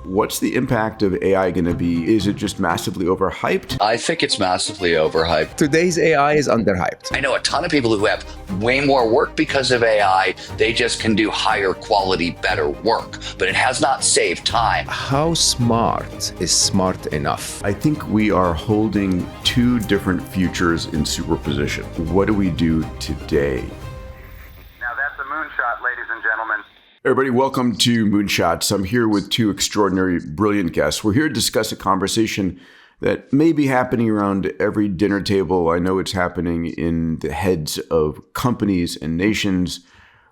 what's the impact of AI going to be? Is it just massively overhyped? I think it's massively overhyped. Today's AI is underhyped. I know a ton of people who have way more work because of AI. They just can do higher quality, better work, but it has not saved time. How smart is smart enough? I think we are holding two different futures in superposition. What do we do today? Now that's a moonshot, ladies and gentlemen. Everybody, welcome to Moonshots. I'm here with two extraordinary, brilliant guests. We're here to discuss a conversation that may be happening around every dinner table. I know it's happening in the heads of companies and nations,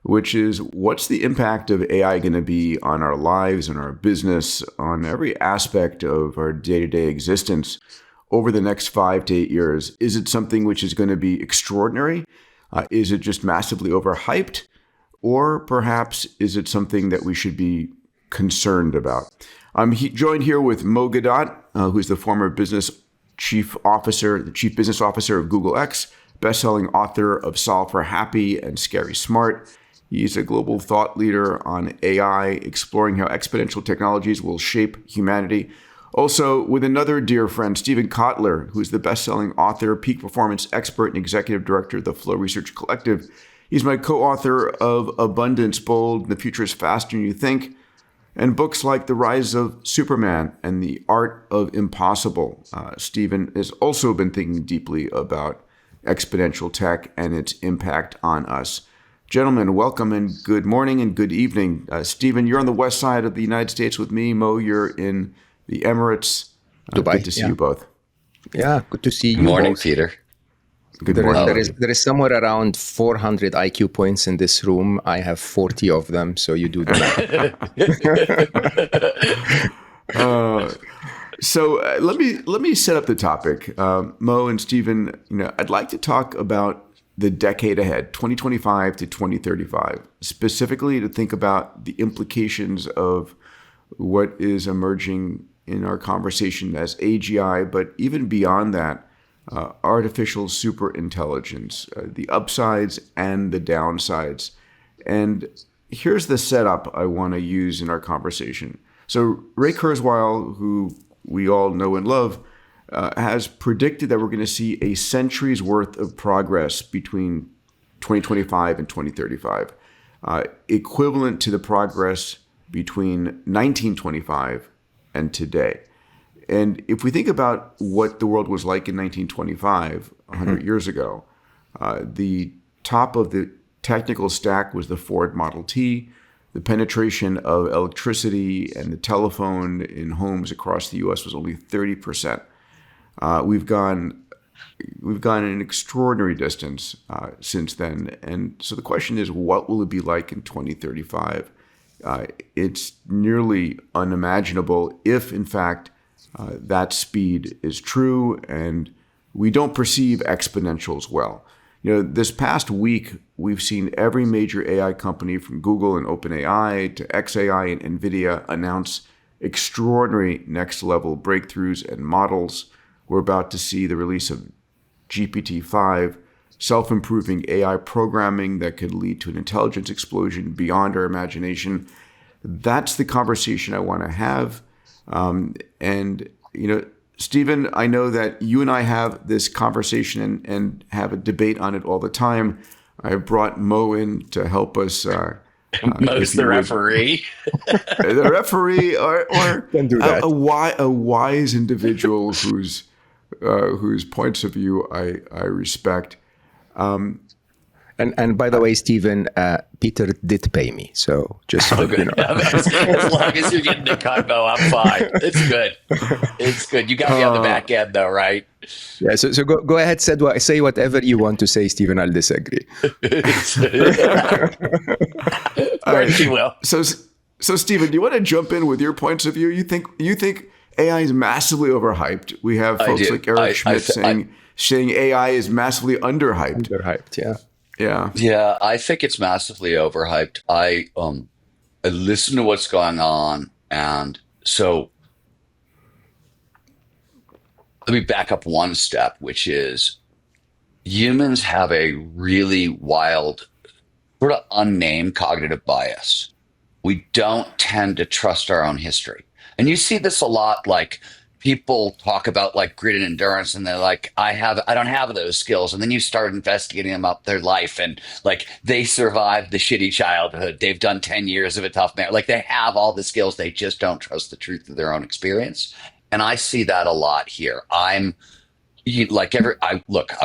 which is what's the impact of AI going to be on our lives and our business, on every aspect of our day-to-day existence over the next 5 to 8 years? Is it something which is going to be extraordinary? Is it just massively overhyped? Or perhaps is it something that we should be concerned about? I'm joined here with Mo Gawdat, who's the former chief business officer of Google X, bestselling author of Solve for Happy and Scary Smart. He's a global thought leader on AI, exploring how exponential technologies will shape humanity. Also, with another dear friend, Steven Kotler, who's the bestselling author, peak performance expert, and executive director of the Flow Research Collective. He's my co-author of Abundance Bold, The Future is Faster Than You Think, and books like The Rise of Superman and The Art of Impossible. Steven has also been thinking deeply about exponential tech and its impact on us. Gentlemen, welcome and good morning and good evening. Steven, you're on the west side of the United States with me. Mo, you're in the Emirates. Dubai. Good to see you both. Yeah, good to see you. Good morning, both. Peter. Good morning. There is somewhere around 400 IQ points in this room. I have 40 of them, so you do the math. Let me set up the topic. Mo and Steven, I'd like to talk about the decade ahead, 2025 to 2035, specifically to think about the implications of what is emerging in our conversation as AGI, but even beyond that, artificial superintelligence, the upsides and the downsides. And here's the setup I want to use in our conversation. So Ray Kurzweil, who we all know and love, has predicted that we're going to see a century's worth of progress between 2025 and 2035, equivalent to the progress between 1925 and today. And if we think about what the world was like in 1925, 100 years ago, the top of the technical stack was the Ford Model T. The penetration of electricity and the telephone in homes across the U.S. was only 30%. We've gone an extraordinary distance since then. And so the question is, what will it be like in 2035? It's nearly unimaginable if, in fact, that speed is true, and we don't perceive exponentials well. This past week, we've seen every major AI company from Google and OpenAI to XAI and NVIDIA announce extraordinary next-level breakthroughs and models. We're about to see the release of GPT-5, self-improving AI programming that could lead to an intelligence explosion beyond our imagination. That's the conversation I want to have. Steven, I know that you and I have this conversation and have a debate on it all the time. I brought Mo in to help us. Mo's the referee. The referee, or Don't do that. a wise individual whose points of view I respect. And by the way, Steven, Peter did pay me, so just so you know. As long as you're getting the combo, I'm fine. It's good. It's good. You got me on the back end, though, right? Yeah. So go ahead, say whatever you want to say, Steven. I'll disagree. All right. If you will. So Steven, do you want to jump in with your points of view? You think AI is massively overhyped? We have folks like Eric Schmidt saying AI is massively underhyped. Underhyped, yeah. Yeah, I think it's massively overhyped. I listen to what's going on, and so let me back up one step, which is humans have a really wild, sort of unnamed cognitive bias. We don't tend to trust our own history. And you see this a lot, like people talk about like grit and endurance and they're like, I don't have those skills. And then you start investigating them up their life and like they survived the shitty childhood. They've done 10 years of a tough marriage. Like they have all the skills. They just don't trust the truth of their own experience. And I see that a lot here. I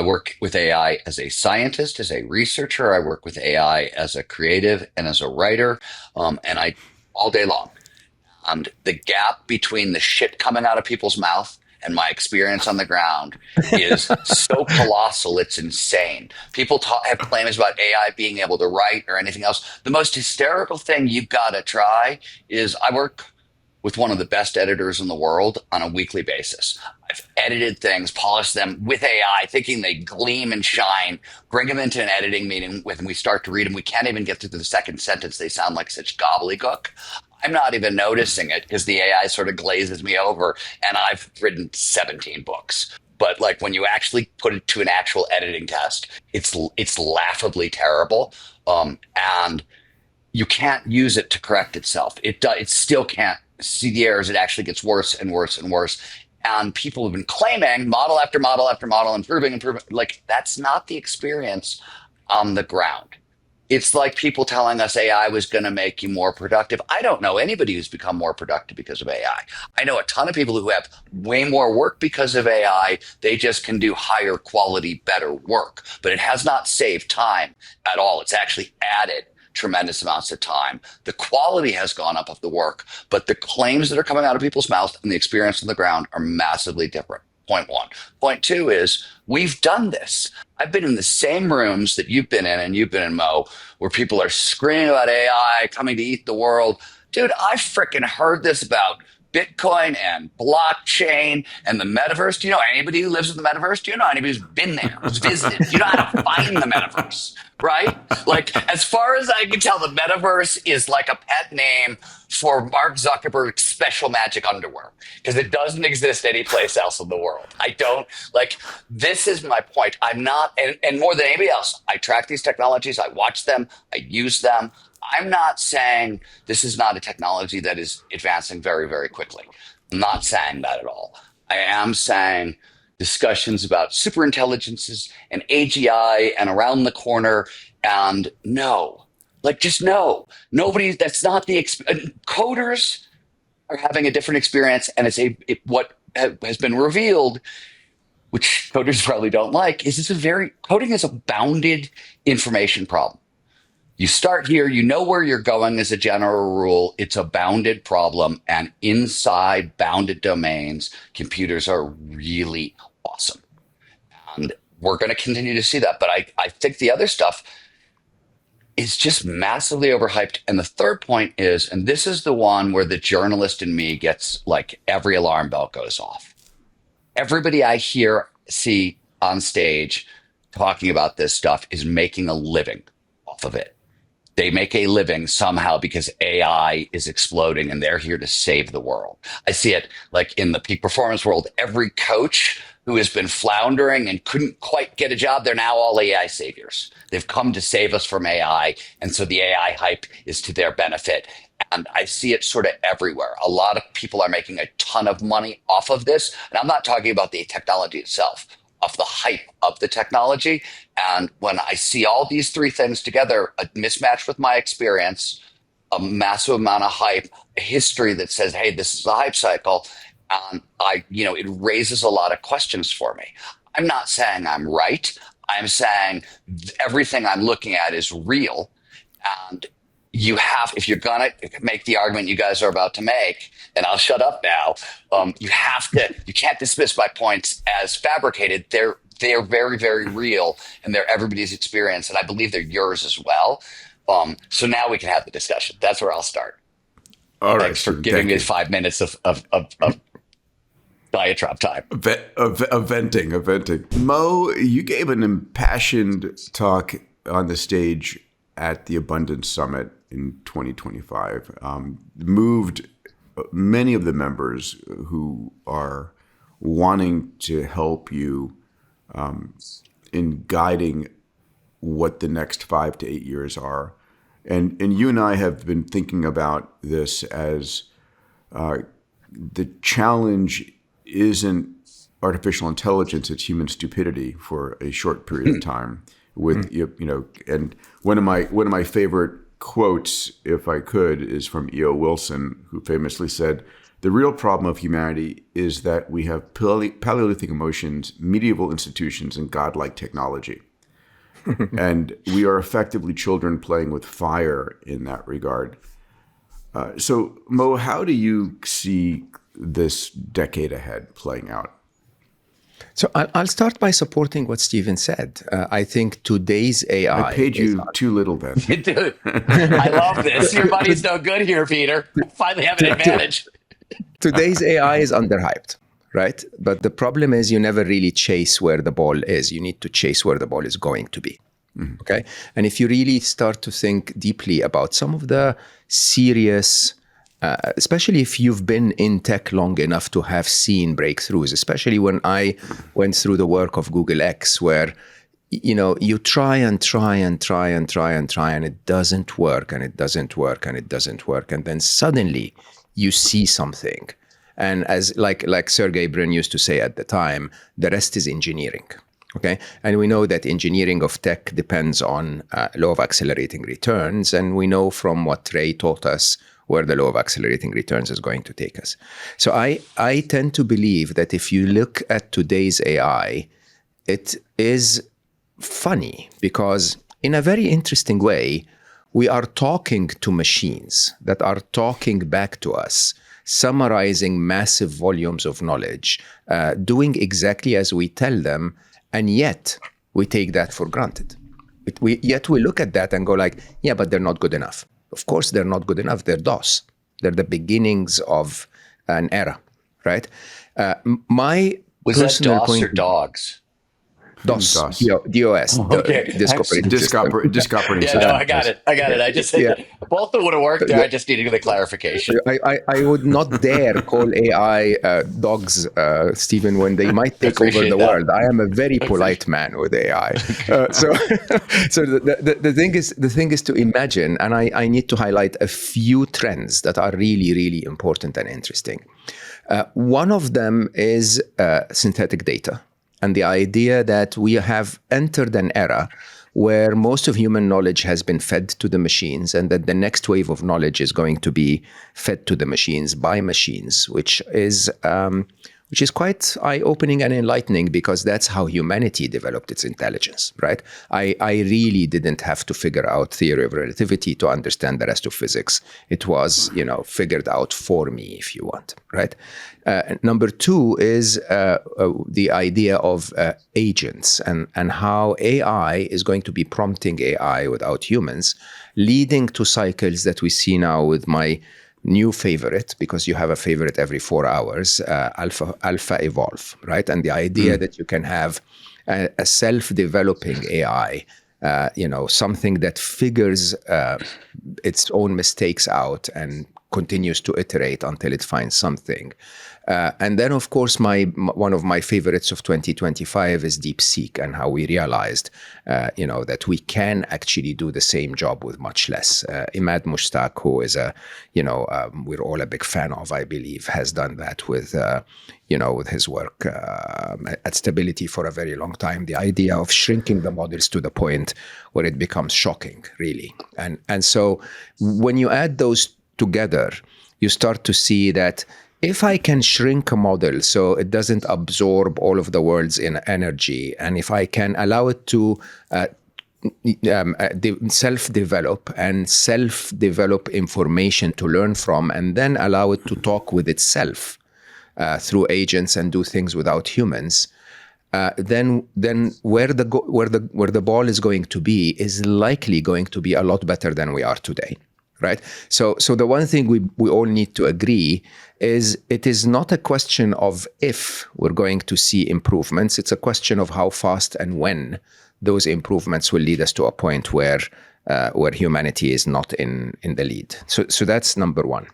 work with AI as a scientist, as a researcher. I work with AI as a creative and as a writer. And I all day long. And the gap between the shit coming out of people's mouth and my experience on the ground is so colossal, it's insane. People have claims about AI being able to write or anything else. The most hysterical thing you've got to try is I work with one of the best editors in the world on a weekly basis. I've edited things, polished them with AI, thinking they gleam and shine, bring them into an editing meeting with, and we start to read them. We can't even get through the second sentence. They sound like such gobbledygook. I'm not even noticing it because the AI sort of glazes me over, and I've written 17 books. But like when you actually put it to an actual editing test, it's laughably terrible, and you can't use it to correct itself. It still can't see the errors. It actually gets worse and worse and worse. And people have been claiming model after model after model, improving. Like that's not the experience on the ground. It's like people telling us AI was going to make you more productive. I don't know anybody who's become more productive because of AI. I know a ton of people who have way more work because of AI. They just can do higher quality, better work. But it has not saved time at all. It's actually added tremendous amounts of time. The quality has gone up of the work, but the claims that are coming out of people's mouths and the experience on the ground are massively different. Point one. Point two is we've done this. I've been in the same rooms that you've been in and you've been in, Mo, where people are screaming about AI coming to eat the world. Dude, I freaking heard this about Bitcoin and blockchain and the metaverse. Do you know anybody who lives in the metaverse? Do you know anybody who's been there, who's visited? Do you know how to find the metaverse, right? Like, as far as I can tell, the metaverse is like a pet name for Mark Zuckerberg's special magic underwear because it doesn't exist anyplace else in the world. I don't like, this is my point. I'm not, and more than anybody else, I track these technologies. I watch them. I use them. I'm not saying this is not a technology that is advancing very, very quickly. I'm not saying that at all. I am saying discussions about superintelligences and AGI and around the corner and no, like just no. Nobody, that's not the, coders are having a different experience and what has been revealed, which coders probably don't like, is coding is a bounded information problem. You start here, you know where you're going as a general rule. It's a bounded problem. And inside bounded domains, computers are really awesome. And we're going to continue to see that. But I think the other stuff is just massively overhyped. And the third point is, and this is the one where the journalist in me gets like every alarm bell goes off. Everybody I see on stage talking about this stuff is making a living off of it. They make a living somehow because AI is exploding and they're here to save the world. I see it like in the peak performance world. Every coach who has been floundering and couldn't quite get a job, they're now all AI saviors. They've come to save us from AI. And so the AI hype is to their benefit. And I see it sort of everywhere. A lot of people are making a ton of money off of this. And I'm not talking about the technology itself, of the hype of the technology. And when I see all these three things together, a mismatch with my experience, a massive amount of hype, a history that says, hey, this is the hype cycle, and it raises a lot of questions for me. I'm not saying I'm right. I'm saying everything I'm looking at is real. And if you're going to make the argument you guys are about to make, and I'll shut up now, you can't dismiss my points as fabricated. They're very, very real, and they're everybody's experience, and I believe they're yours as well. So now we can have the discussion. That's where I'll start. All right. Thanks for giving me 5 minutes of diatribe time. Venting. Mo, you gave an impassioned talk on the stage at the Abundance Summit in 2025, moved many of the members who are wanting to help you in guiding what the next 5 to 8 years are. And you and I have been thinking about this as the challenge isn't artificial intelligence; it's human stupidity for a short period of time. With and one of my favorite quotes, if I could, is from E.O. Wilson, who famously said, "The real problem of humanity is that we have Paleolithic emotions, medieval institutions, and godlike technology." And we are effectively children playing with fire in that regard. So, Mo, how do you see this decade ahead playing out? So I'll start by supporting what Steven said. I think today's AI... I paid you too little then. Dude, I love this. Your money's no good here, Peter. Finally have an advantage. Today's AI is underhyped, right? But the problem is you never really chase where the ball is. You need to chase where the ball is going to be. Okay? And if you really start to think deeply about some of the serious... especially if you've been in tech long enough to have seen breakthroughs, especially when I went through the work of Google X, where, you try and it doesn't work, and it doesn't work, and it doesn't work. And then suddenly you see something. And as like Sergey Brin used to say at the time, the rest is engineering. Okay. And we know that engineering of tech depends on law of accelerating returns. And we know from what Ray taught us where the law of accelerating returns is going to take us. So I tend to believe that if you look at today's AI, it is funny because in a very interesting way, we are talking to machines that are talking back to us, summarizing massive volumes of knowledge, doing exactly as we tell them, and yet we take that for granted. Yet we look at that and go like, yeah, but they're not good enough. Of course, they're not good enough. They're DOS. They're the beginnings of an era, right? My Was that personal DOS point, or dogs? DOS, DOS. DOS, Okay. Disk Operating System. Disk operating Yeah, system. no, I got it. I just both of them would have worked there. I just needed the clarification. I would not dare call AI dogs, Stephen, when they might take over Appreciate the that. world. I am a very polite man with AI. So the thing is to imagine, and I need to highlight a few trends that are really, really important and interesting. One of them is synthetic data. And the idea that we have entered an era where most of human knowledge has been fed to the machines, and that the next wave of knowledge is going to be fed to the machines by machines, which is quite eye-opening and enlightening, because that's how humanity developed its intelligence, right? I really didn't have to figure out theory of relativity to understand the rest of physics. It was, figured out for me, if you want, right? Number two is the idea of agents and how AI is going to be prompting AI without humans, leading to cycles that we see now with my new favorite, because you have a favorite every 4 hours, alpha evolve, right? And the idea that you can have a self-developing AI, something that figures its own mistakes out and continues to iterate until it finds something. And then, of course, one of my favorites of 2025 is DeepSeek, and how we realized, that we can actually do the same job with much less. Imad Mushtaq, who is we're all a big fan of, I believe, has done that with his work at Stability for a very long time. The idea of shrinking the models to the point where it becomes shocking, really. And so when you add those together, you start to see that if I can shrink a model so it doesn't absorb all of the world's energy, and if I can allow it to self-develop and self-develop information to learn from, and then allow it to talk with itself through agents and do things without humans, then where the ball is going to be is likely going to be a lot better than we are today. Right. So the one thing we all need to agree is it is not a question of if we're going to see improvements. It's a question of how fast and when those improvements will lead us to a point where humanity is not in the lead. So that's number one.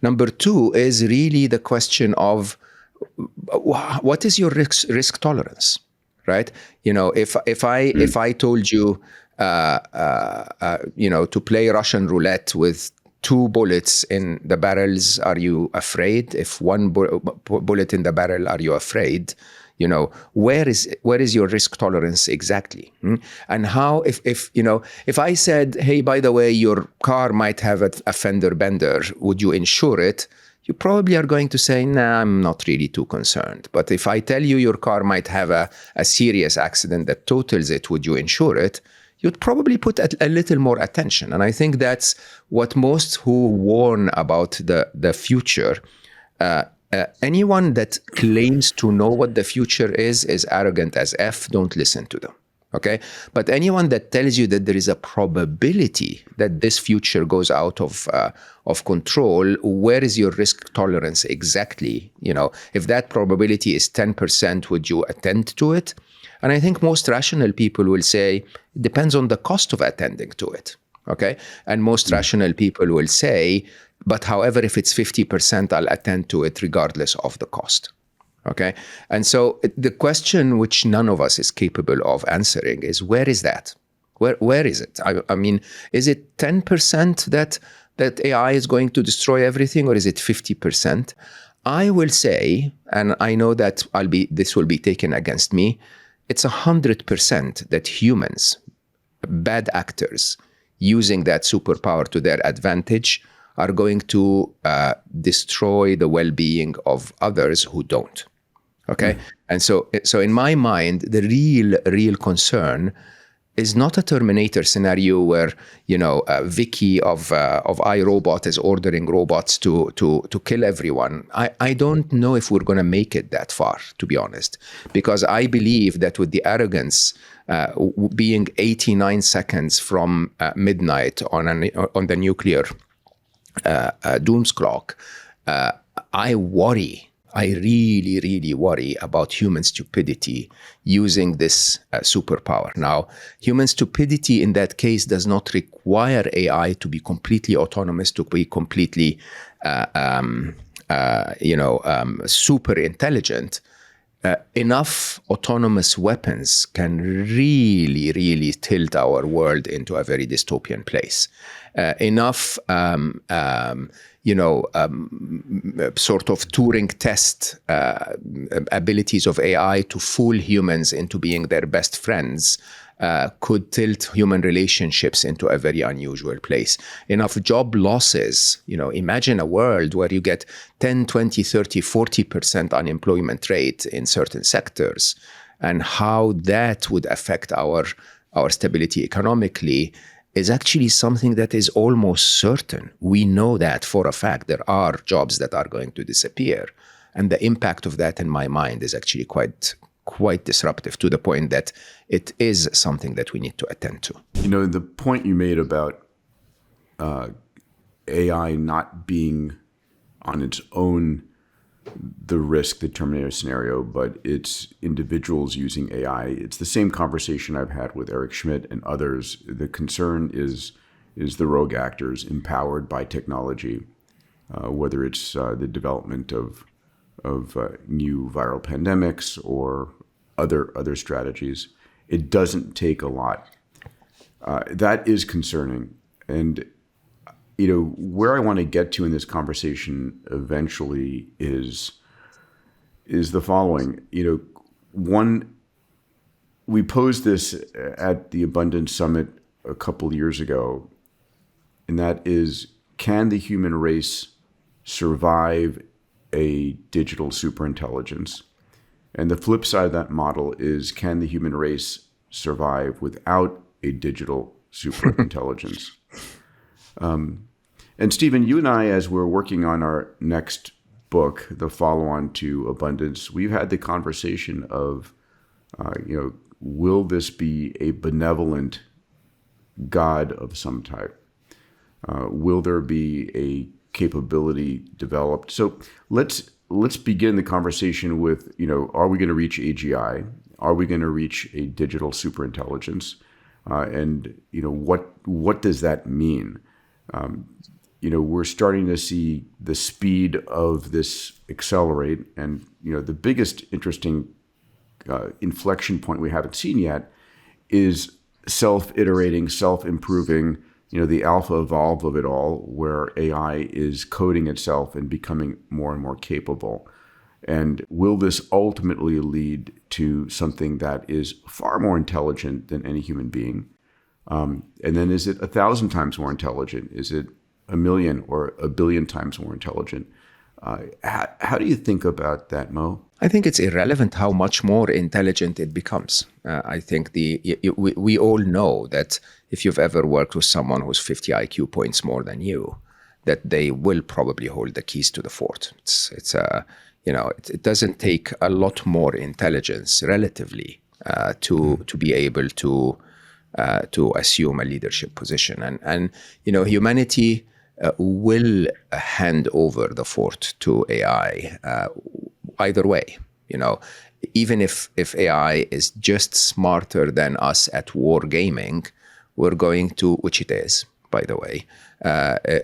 Number two is really the question of what is your risk tolerance, right? If I told you, to play Russian roulette with two bullets in the barrels, are you afraid? If one bullet in the barrel, are you afraid? You know, where is your risk tolerance exactly? And how, if I said, hey, by the way, your car might have a fender bender, would you insure it? You probably are going to say, nah, I'm not really too concerned. But if I tell you your car might have a serious accident that totals it, would you insure it? You'd probably put a little more attention. And I think that's what most who warn about the future, anyone that claims to know what the future is arrogant as F. Don't listen to them. Okay? But anyone that tells you that there is a probability that this future goes out of control, where is your risk tolerance exactly? You know, if that probability is 10%, would you attend to it? And I think most rational people will say, it depends on the cost of attending to it. Okay? And most rational people will say, but however, if it's 50%, I'll attend to it regardless of the cost. Okay? And so the question which none of us is capable of answering is, where is that? Where is it? I mean, is it 10% that AI is going to destroy everything, or is it 50%? I will say, and I know that this will be taken against me, it's 100% that humans, bad actors, using that superpower to their advantage, are going to destroy the well-being of others who don't. Okay? And so in my mind, the real concern is not a Terminator scenario where, Vicky of iRobot is ordering robots to kill everyone. I don't know if we're going to make it that far, to be honest, because I believe that with the arrogance being 89 seconds from midnight on the nuclear doom's clock, I really, really worry about human stupidity using this superpower. Now, human stupidity in that case does not require AI to be completely autonomous, to be completely, super intelligent. Enough autonomous weapons can really, really tilt our world into a very dystopian place. Enough sort of Turing test abilities of AI to fool humans into being their best friends could tilt human relationships into a very unusual place. Enough job losses, imagine a world where you get 10, 20, 30, 40% unemployment rate in certain sectors, and how that would affect our stability economically is actually something that is almost certain. We know that for a fact. There are jobs that are going to disappear. And the impact of that, in my mind, is actually quite disruptive, to the point that it is something that we need to attend to. The point you made about AI not being on its own the risk, the Terminator scenario, but it's individuals using AI. It's the same conversation I've had with Eric Schmidt and others. The concern is the rogue actors empowered by technology, whether it's the development of new viral pandemics or other strategies. It doesn't take a lot. That is concerning. And where I want to get to in this conversation eventually is the following. One, we posed this at the Abundance Summit a couple years ago, and that is, can the human race survive a digital superintelligence? And the flip side of that model is, can the human race survive without a digital superintelligence? And Steven, you and I, as we're working on our next book, the follow-on to Abundance, we've had the conversation of, will this be a benevolent God of some type? Will there be a capability developed? So let's begin the conversation with, are we going to reach AGI? Are we going to reach a digital superintelligence? And what does that mean? We're starting to see the speed of this accelerate, and the biggest interesting inflection point we haven't seen yet is self-iterating, self-improving, the alpha evolve of it all, where AI is coding itself and becoming more and more capable. And will this ultimately lead to something that is far more intelligent than any human being? And then is it 1,000 times more intelligent? Is it 1,000,000 or 1,000,000,000 times more intelligent? How do you think about that, Mo? I think it's irrelevant how much more intelligent it becomes. I think we all know that if you've ever worked with someone who's 50 IQ points more than you, that they will probably hold the keys to the fort. It doesn't take a lot more intelligence relatively to be able to assume a leadership position, and humanity will hand over the fort to AI either way. Even if AI is just smarter than us at war gaming, we're going to, which it is, by the way,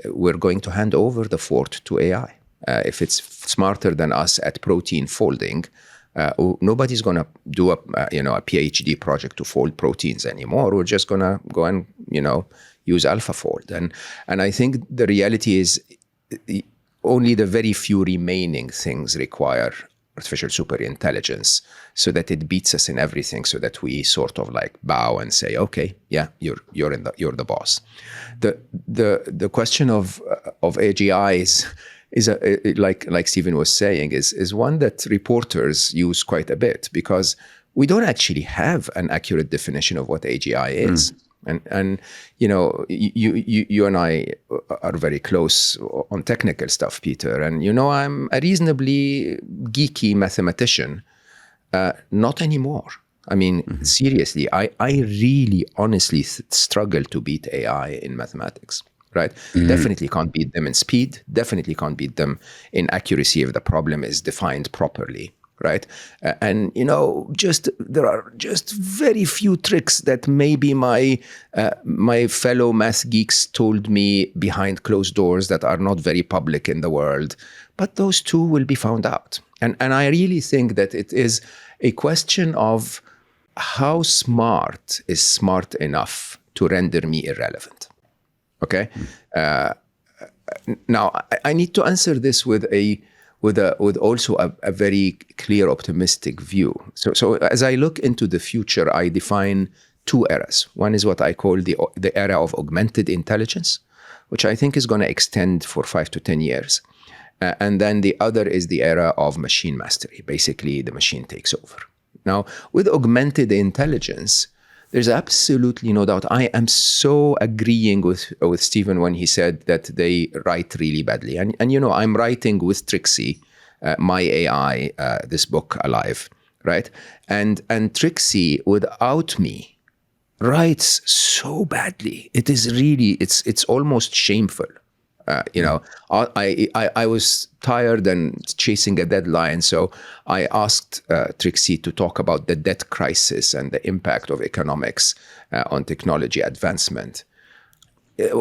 we're going to hand over the fort to AI. If it's smarter than us at protein folding, nobody's going to do a PhD project to fold proteins anymore. We're just going to go and use AlphaFold. And I think the reality is only the very few remaining things require artificial superintelligence so that it beats us in everything, so that we sort of like bow and say, okay, yeah, you're the boss. The question of AGI is like Steven was saying, is one that reporters use quite a bit, because we don't actually have an accurate definition of what AGI is. And you and I are very close on technical stuff, Peter. And I'm a reasonably geeky mathematician. Not anymore. I mean, seriously, I really honestly struggle to beat AI in mathematics. Right? Definitely can't beat them in speed. Definitely can't beat them in accuracy if the problem is defined properly. Right? And there are just very few tricks that maybe my fellow math geeks told me behind closed doors that are not very public in the world. But those too will be found out. And I really think that it is a question of how smart is smart enough to render me irrelevant. Okay. Now I need to answer this with also a very clear, optimistic view. So as I look into the future, I define two eras. One is what I call the era of augmented intelligence, which I think is going to extend for 5 to 10 years. And then the other is the era of machine mastery. Basically, the machine takes over. Now, with augmented intelligence, there's absolutely no doubt. I am so agreeing with Steven when he said that they write really badly. And I'm writing with Trixie, my AI, this book, Alive, right? And Trixie, without me, writes so badly. It is really, it's almost shameful. I was tired and chasing a deadline, so I asked Trixie to talk about the debt crisis and the impact of economics on technology advancement. It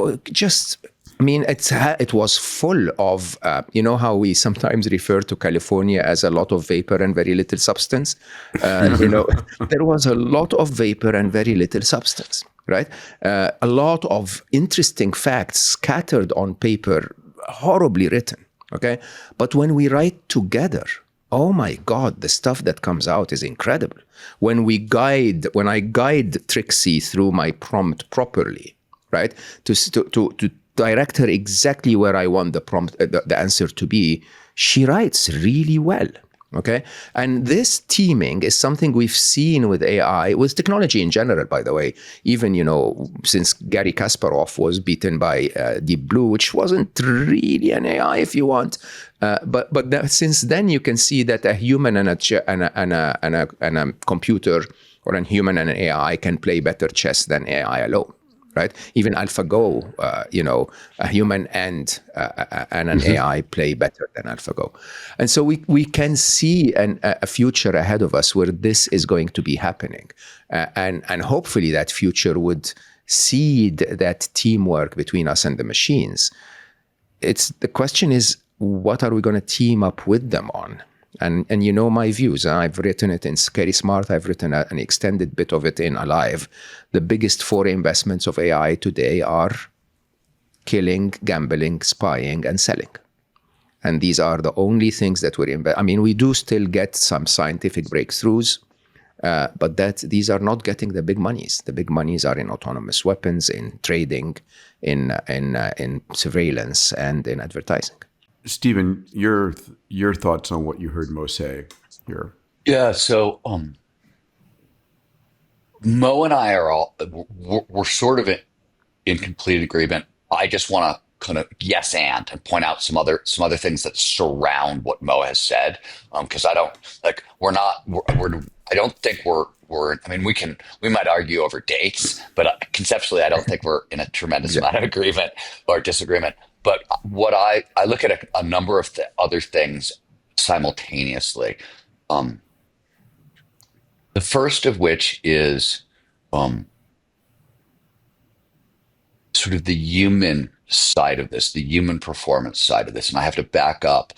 was full of, how we sometimes refer to California as a lot of vapor and very little substance. There was a lot of vapor and very little substance. Right? A lot of interesting facts scattered on paper, horribly written. Okay. But when we write together, oh my God, the stuff that comes out is incredible. When I guide Trixie through my prompt properly, right? To direct her exactly where I want the prompt, the answer to be, she writes really well. Okay. And this teaming is something we've seen with AI, with technology in general, by the way, even, since Gary Kasparov was beaten by Deep Blue, which wasn't really an AI if you want. But since then you can see that a human and a computer, or a human and an AI can play better chess than AI alone. Right? Even AlphaGo, a human and an AI play better than AlphaGo. And so we can see a future ahead of us where this is going to be happening. And hopefully that future would seed that teamwork between us and the machines. The question is, what are we going to team up with them on? And you know my views. I've written it in Scary Smart. I've written an extended bit of it in Alive. The biggest four investments of AI today are killing, gambling, spying, and selling. And these are the only things that we're I mean, we do still get some scientific breakthroughs, but these are not getting the big monies. The big monies are in autonomous weapons, in trading, in surveillance, and in advertising. Steven, your thoughts on what you heard Mo say here? Yeah. So, Mo and I are we're sort of in complete agreement. I just want to kind of yes and point out some other things that surround what Mo has said, because I don't like I don't think we're I mean we might argue over dates, but conceptually I don't think we're in a tremendous amount of agreement or disagreement. But what I look at a number of other things simultaneously. The first of which is sort of the human side of this, the human performance side of this. And I have to back up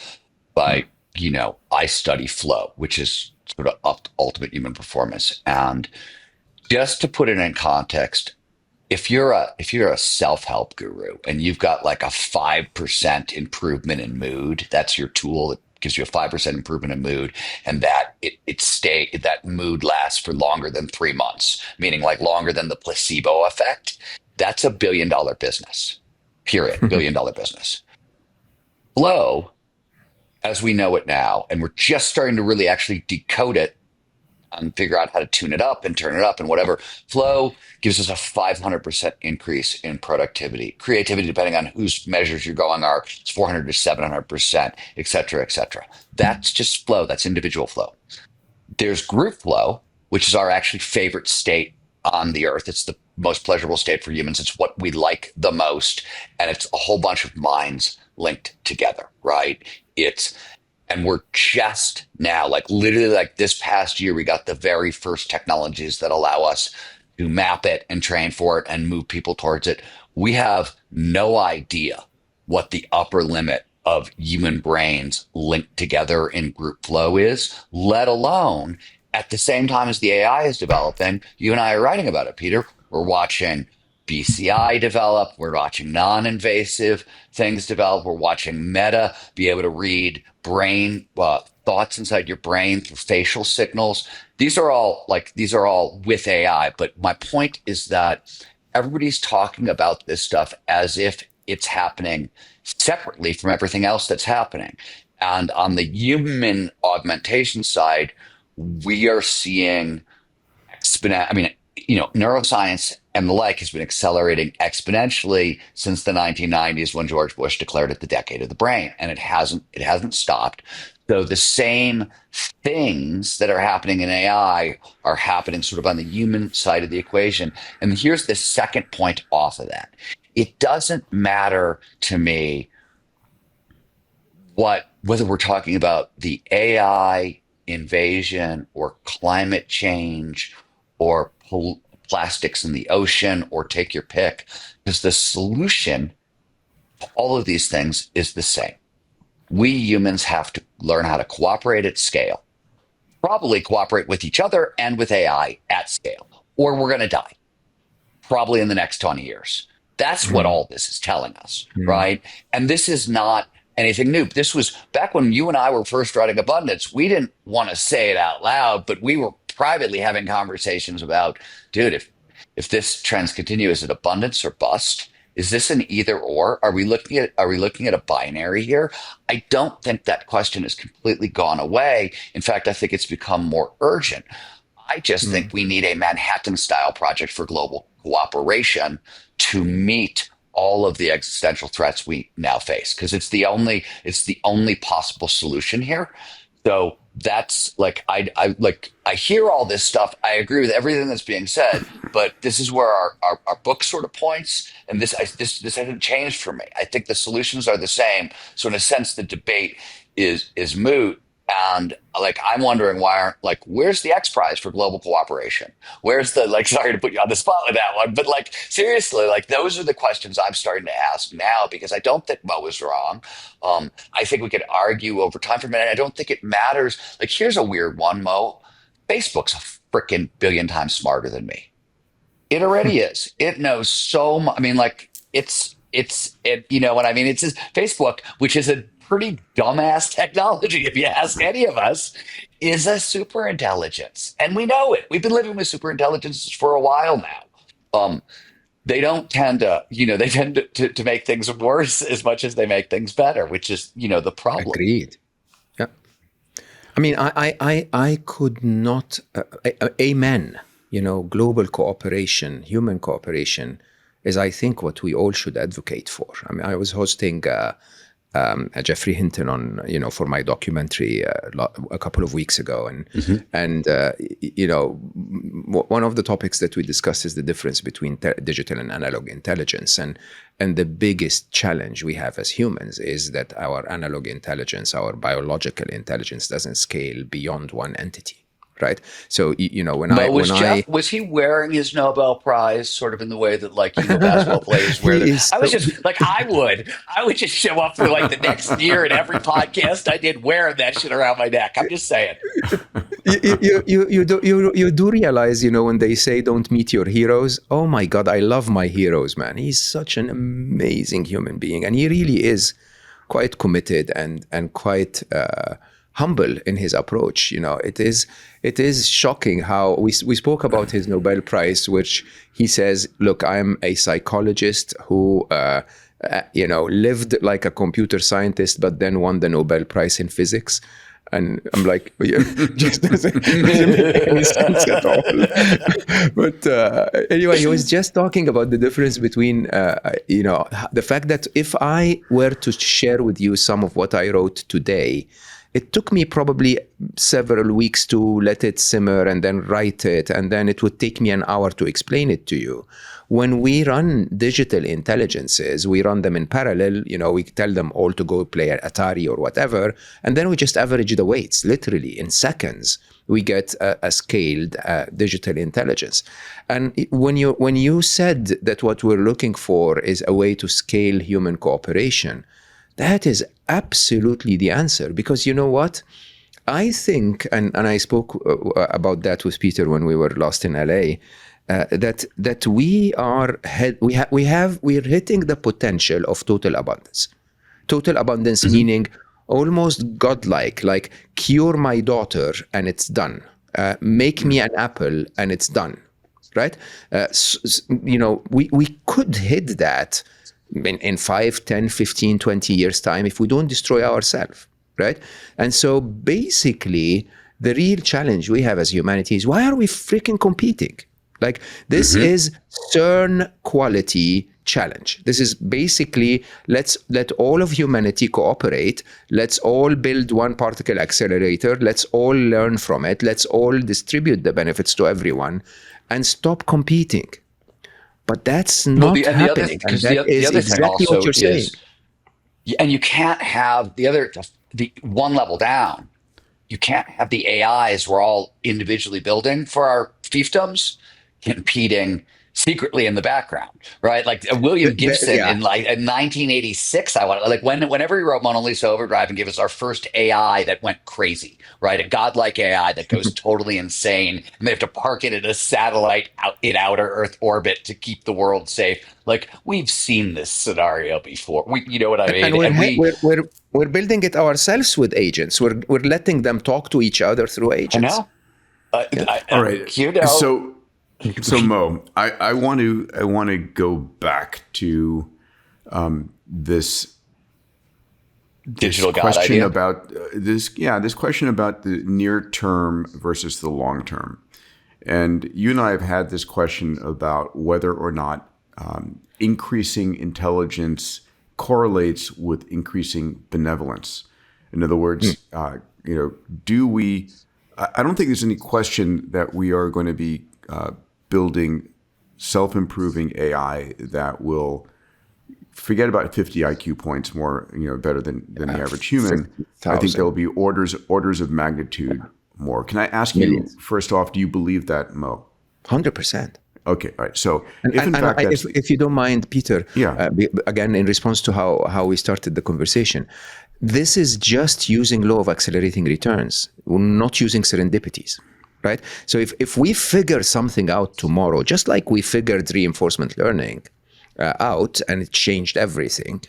by, I study flow, which is sort of ultimate human performance. And just to put it in context, if you're a self-help guru and you've got like a 5% improvement in mood, that's your tool that gives you a 5% improvement in mood, and that that mood lasts for longer than 3 months, meaning like longer than the placebo effect. That's $1 billion business, period. $1 billion business. Flow, as we know it now, and we're just starting to really actually decode it and figure out how to tune it up and turn it up and whatever. Flow gives us a 500% increase in productivity. Creativity, depending on whose measures you're going, are it's 400 to 700%, et cetera, et cetera. That's just flow. That's individual flow. There's group flow, which is our actually favorite state on the earth. It's the most pleasurable state for humans. It's what we like the most. And it's a whole bunch of minds linked together, right? And we're just now, like literally like this past year, we got the very first technologies that allow us to map it and train for it and move people towards it. We have no idea what the upper limit of human brains linked together in group flow is, let alone at the same time as the AI is developing. You and I are writing about it, Peter. We're watching BCI develop. We're watching non-invasive things develop. We're watching Meta be able to read brain thoughts inside your brain through facial signals. These are all with AI. But my point is that everybody's talking about this stuff as if it's happening separately from everything else that's happening. And on the human augmentation side, we are seeing neuroscience and the like has been accelerating exponentially since the 1990s when George Bush declared it the decade of the brain, and it hasn't stopped. So the same things that are happening in AI are happening sort of on the human side of the equation. And here's the second point off of that. It doesn't matter to me whether we're talking about the AI invasion or climate change or plastics in the ocean, or take your pick, because the solution to all of these things is the same. We humans have to learn how to cooperate at scale, probably cooperate with each other and with AI at scale, or we're going to die probably in the next 20 years. That's what all this is telling us, right? And this is not anything new. This was back when you and I were first writing Abundance. We didn't want to say it out loud, but we were privately having conversations about, dude, if this trends continue, is it abundance or bust? Is this an either or? Are we looking at a binary here? I don't think that question has completely gone away. In fact, I think it's become more urgent. I just think we need a Manhattan style project for global cooperation to meet all of the existential threats we now face, because it's the only possible solution here. So that's like, I hear all this stuff. I agree with everything that's being said, but this is where our book sort of points. And this hasn't changed for me. I think the solutions are the same. So in a sense, the debate is moot. And like, I'm wondering why aren't like, where's the X Prize for global cooperation? Where's the like? Sorry to put you on the spot with that one, but like seriously, like those are the questions I'm starting to ask now because I don't think Mo is wrong. I think we could argue over time for a minute. I don't think it matters. Like, here's a weird one, Mo. Facebook's a freaking billion times smarter than me. It already is. It knows so much. I mean, like it. You know what I mean? It's just Facebook, which is a pretty dumbass technology, if you ask any of us, is a super intelligence, and we know it. We've been living with super intelligences for a while now. They don't tend to, they tend to make things worse as much as they make things better, which is, the problem. Agreed. Yeah. I mean, I could not, amen. Global cooperation, human cooperation is, I think, what we all should advocate for. I mean, I was hosting Jeffrey Hinton on, for my documentary a couple of weeks ago, and one of the topics that we discussed is the difference between digital and analog intelligence, and the biggest challenge we have as humans is that our analog intelligence, our biological intelligence, doesn't scale beyond one entity. Right. So, was he wearing his Nobel Prize sort of in the way that like, basketball players wear them? I was just like, I would just show up for like the next year in every podcast I did wearing that shit around my neck. I'm just saying. You do realize, when they say don't meet your heroes. Oh my God, I love my heroes, man. He's such an amazing human being. And he really is quite committed and quite, humble in his approach. It is shocking how we spoke about his Nobel Prize, which he says, look, I'm a psychologist who lived like a computer scientist, but then won the Nobel Prize in physics. And I'm like, just doesn't make any sense at all. But anyway, he was just talking about the difference between, the fact that if I were to share with you some of what I wrote today, it took me probably several weeks to let it simmer and then write it. And then it would take me an hour to explain it to you. When we run digital intelligences, we run them in parallel. We tell them all to go play at Atari or whatever. And then we just average the weights. Literally in seconds, we get a scaled digital intelligence. And when you said that what we're looking for is a way to scale human cooperation, that is absolutely the answer. Because you know what? I think, and I spoke about that with Peter when we were last in LA, that we're hitting the potential of total abundance. Total abundance meaning almost godlike, like cure my daughter and it's done. Make me an apple and it's done. Right? We could hit that in 5, 10, 15, 20 years time if we don't destroy ourselves, right? And so basically the real challenge we have as humanity is, why are we freaking competing? Like this is CERN quality challenge. This is basically, let's let all of humanity cooperate. Let's all build one particle accelerator. Let's all learn from it. Let's all distribute the benefits to everyone and stop competing. But that's not happening. That is exactly what you're saying. And you can't have the one level down. You can't have the AIs we're all individually building for our fiefdoms competing secretly in the background, right? Like William Gibson in 1986, whenever he wrote Mona Lisa Overdrive and gave us our first AI that went crazy, right? A godlike AI that goes totally insane, and they have to park it in a satellite in outer Earth orbit to keep the world safe. Like, we've seen this scenario before. You know what I mean? And we're building it ourselves with agents. We're letting them talk to each other through agents. I know. All right. So Mo, I want to go back to this digital God question idea about this question about the near term versus the long term. And you and I have had this question about whether or not increasing intelligence correlates with increasing benevolence. In other words, do we? I don't think there's any question that we are going to be building self-improving AI that will forget about 50 IQ points more, better than the average human. 50,000. I think there'll be orders of magnitude more. Can I ask you, Millions. first off, do you believe that, Mo? 100%. Okay, all right. So If you don't mind, Peter, Yeah. Again, in response to how we started the conversation, this is just using law of accelerating returns. We're not using serendipities, right? So if we figure something out tomorrow, just like we figured reinforcement learning out and it changed everything,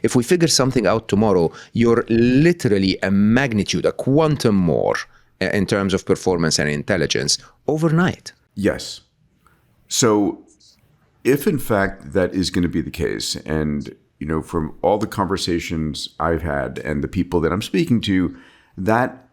if we figure something out tomorrow, you're literally a magnitude, a quantum more in terms of performance and intelligence overnight. Yes. So if in fact that is going to be the case, and from all the conversations I've had and the people that I'm speaking to, that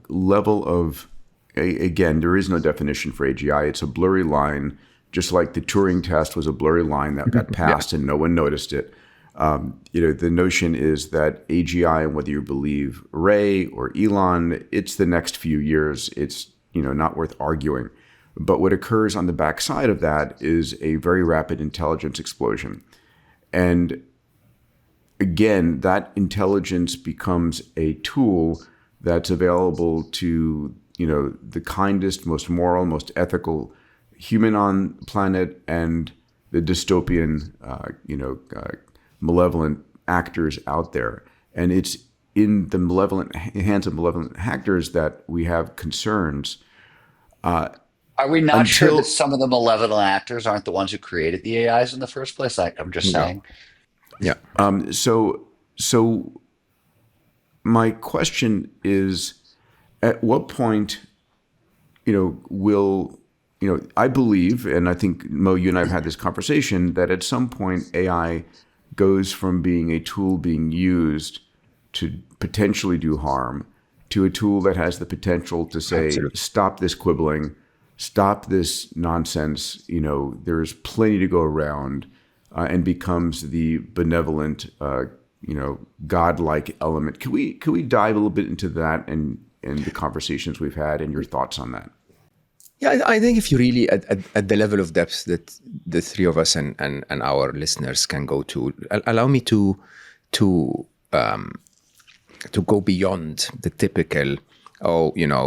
level of, again, there is no definition for AGI. It's a blurry line, just like the Turing test was a blurry line that got passed and no one noticed it. The notion is that AGI, and whether you believe Ray or Elon, it's the next few years. It's not worth arguing. But what occurs on the backside of that is a very rapid intelligence explosion. And again, that intelligence becomes a tool that's available to, the kindest, most moral, most ethical human on the planet and the dystopian, malevolent actors out there. And it's in the hands of malevolent actors that we have concerns. Are we not sure that some of the malevolent actors aren't the ones who created the AIs in the first place? I'm just saying. Yeah. So my question is, at what point, will, I believe, and I think, Mo, you and I have had this conversation, that at some point AI goes from being a tool being used to potentially do harm to a tool that has the potential to say, Absolutely. Stop this quibbling, stop this nonsense, there's plenty to go around, and becomes the benevolent, godlike element. Can we dive a little bit into that and the conversations we've had and your thoughts on that? Yeah, I think if you really at the level of depth that the three of us and our listeners can go to, allow me to go beyond the typical. The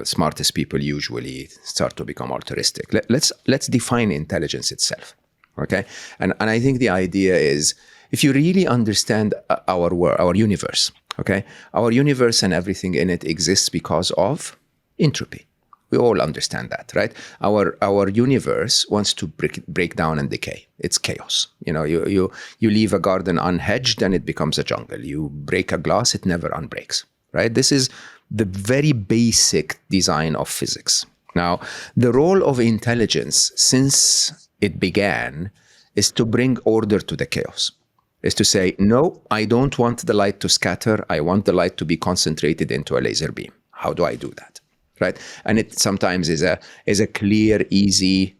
smartest people usually start to become altruistic. Let's define intelligence itself, okay? And I think the idea is, if you really understand our world, our universe, okay, our universe and everything in it exists because of entropy. We all understand that, right? Our universe wants to break down and decay. It's chaos. You leave a garden unhedged and it becomes a jungle. You break a glass, it never unbreaks. Right? This is the very basic design of physics. Now, the role of intelligence since it began is to bring order to the chaos. Is to say, no, I don't want the light to scatter. I want the light to be concentrated into a laser beam. How do I do that? Right? And it sometimes is a clear, easy,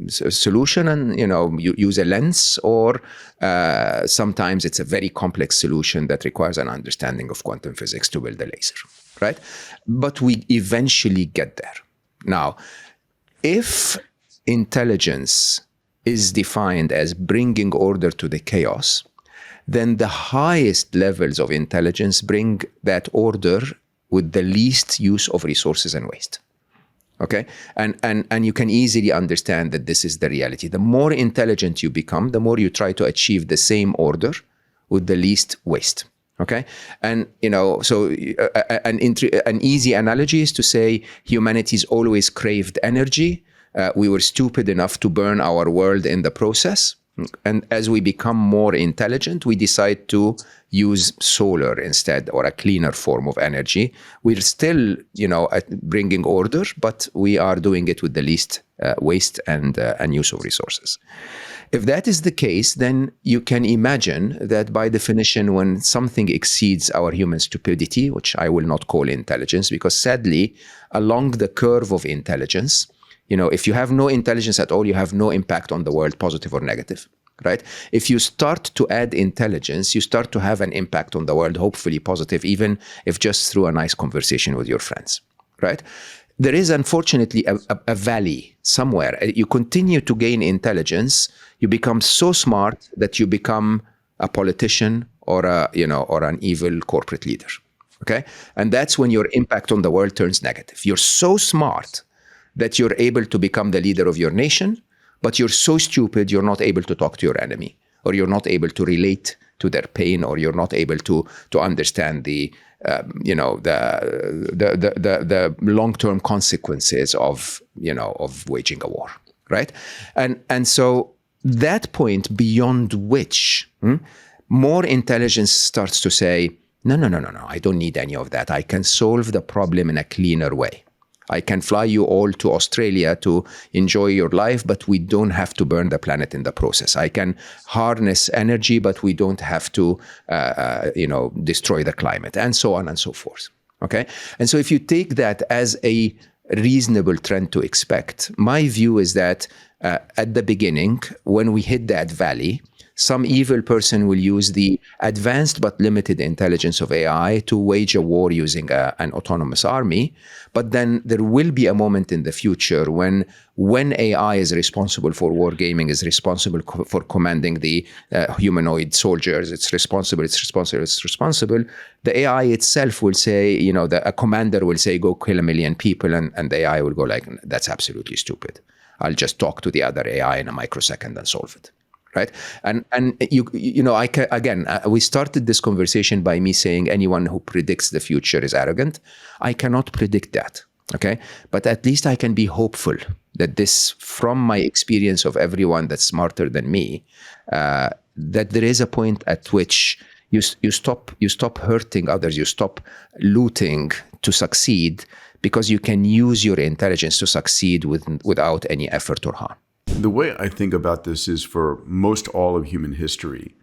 solution, and you use a lens, or sometimes it's a very complex solution that requires an understanding of quantum physics to build a laser, right? But we eventually get there. Now, if intelligence is defined as bringing order to the chaos, then the highest levels of intelligence bring that order with the least use of resources and waste. Okay, and you can easily understand that this is the reality. The more intelligent you become, the more you try to achieve the same order with the least waste. Okay, and so an easy analogy is to say humanity's always craved energy. We were stupid enough to burn our world in the process. And as we become more intelligent, we decide to use solar instead, or a cleaner form of energy. We're still, bringing order, but we are doing it with the least waste and use of resources. If that is the case, then you can imagine that by definition, when something exceeds our human stupidity, which I will not call intelligence, because sadly, along the curve of intelligence, if you have no intelligence at all, you have no impact on the world, positive or negative, right? If you start to add intelligence, you start to have an impact on the world, hopefully positive, even if just through a nice conversation with your friends, right? there is unfortunately a valley somewhere. You continue to gain intelligence, you become so smart that you become a politician or or an evil corporate leader. Okay, and that's when your impact on the world turns negative. You're so smart that you're able to become the leader of your nation, but you're so stupid you're not able to talk to your enemy, or you're not able to relate to their pain, or you're not able to understand the long-term consequences of waging a war, right? And so that point beyond which more intelligence starts to say, no, I don't need any of that. I can solve the problem in a cleaner way. I can fly you all to Australia to enjoy your life, but we don't have to burn the planet in the process. I can harness energy, but we don't have to, destroy the climate, and so on and so forth. Okay, and so if you take that as a reasonable trend to expect, my view is that at the beginning, when we hit that valley, some evil person will use the advanced but limited intelligence of AI to wage a war using an autonomous army. But then there will be a moment in the future when AI is responsible for wargaming, is responsible for commanding the humanoid soldiers, it's responsible. The AI itself will say, a commander will say, go kill 1 million people, and the AI will go like, that's absolutely stupid. I'll just talk to the other AI in a microsecond and solve it. Right, and we started this conversation by me saying anyone who predicts the future is arrogant. I cannot predict that, okay? But at least I can be hopeful that this, from my experience of everyone that's smarter than me, that there is a point at which you stop hurting others, you stop looting to succeed, because you can use your intelligence to succeed without any effort or harm. The way I think about this is, for most all of human history,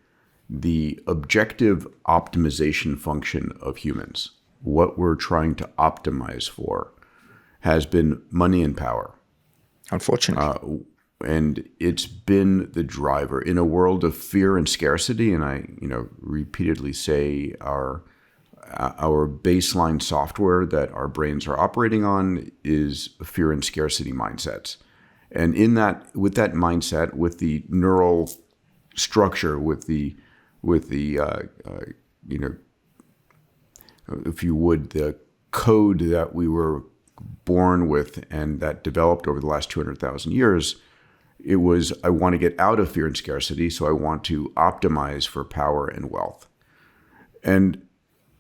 the objective optimization function of humans, what we're trying to optimize for, has been money and power. Unfortunately. And it's been the driver in a world of fear and scarcity. And I, repeatedly say our baseline software that our brains are operating on is fear and scarcity mindsets. And with that mindset, with the neural structure, with the if you would, the code that we were born with and that developed over the last 200,000 years, it was, I want to get out of fear and scarcity, so I want to optimize for power and wealth. And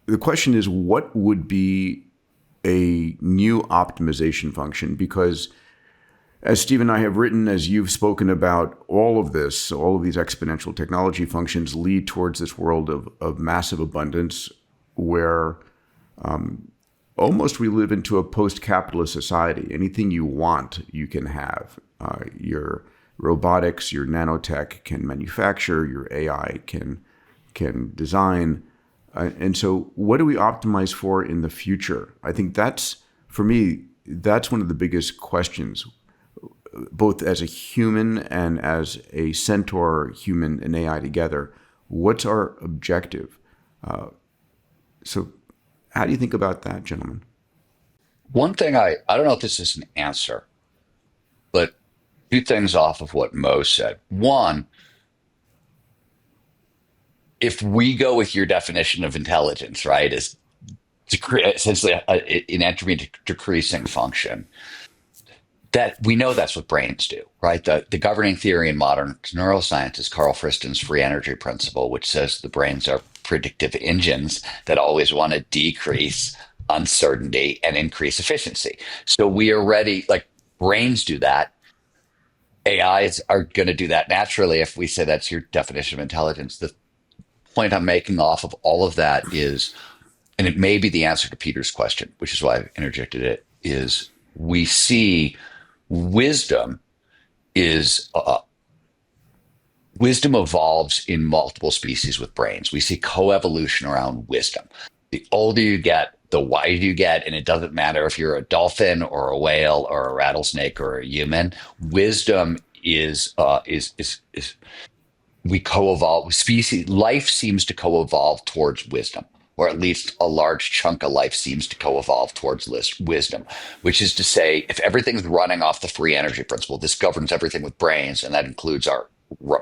the question is, what would be a new optimization function? Because as Steve and I have written, as you've spoken about, all of these exponential technology functions lead towards this world of massive abundance, where almost we live into a post-capitalist society. Anything you want, you can have. Your robotics, your nanotech can manufacture, your AI can design. And so what do we optimize for in the future? I think for me, that's one of the biggest questions, both as a human and as a centaur, human and AI together. What's our objective? So how do you think about that, gentlemen? One thing, I don't know if this is an answer, but two things off of what Mo said. One, if we go with your definition of intelligence, right, is essentially an entropy decreasing function, that we know that's what brains do, right? The governing theory in modern neuroscience is Carl Friston's free energy principle, which says the brains are predictive engines that always want to decrease uncertainty and increase efficiency. So we are ready, like brains do that. AIs are going to do that naturally if we say that's your definition of intelligence. The point I'm making off of all of that is, and it may be the answer to Peter's question, which is why I interjected it, is we see wisdom evolves in multiple species with brains. We see coevolution around wisdom. The older you get, the wiser you get, and it doesn't matter if you're a dolphin or a whale or a rattlesnake or a human. Wisdom is we co-evolve. Life seems to co-evolve towards wisdom, or at least a large chunk of life seems to co-evolve towards wisdom, which is to say, if everything's running off the free energy principle, this governs everything with brains, and that includes our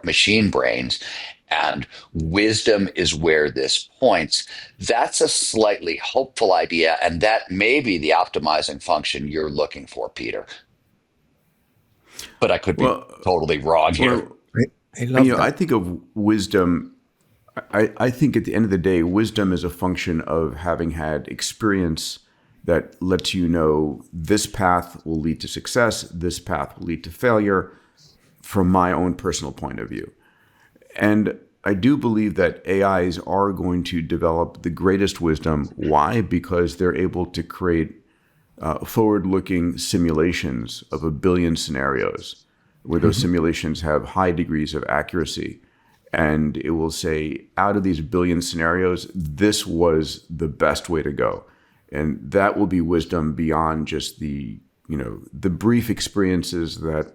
machine brains, and wisdom is where this points. That's a slightly hopeful idea, and that may be the optimizing function you're looking for, Peter. But I could be totally wrong here. I love that. I think of wisdom. I think at the end of the day, wisdom is a function of having had experience that lets you know this path will lead to success, this path will lead to failure, from my own personal point of view. And I do believe that AIs are going to develop the greatest wisdom. Why? Because they're able to create forward-looking simulations of a billion scenarios, where those simulations have high degrees of accuracy. And it will say, out of these billion scenarios, this was the best way to go. And that will be wisdom beyond just the brief experiences that,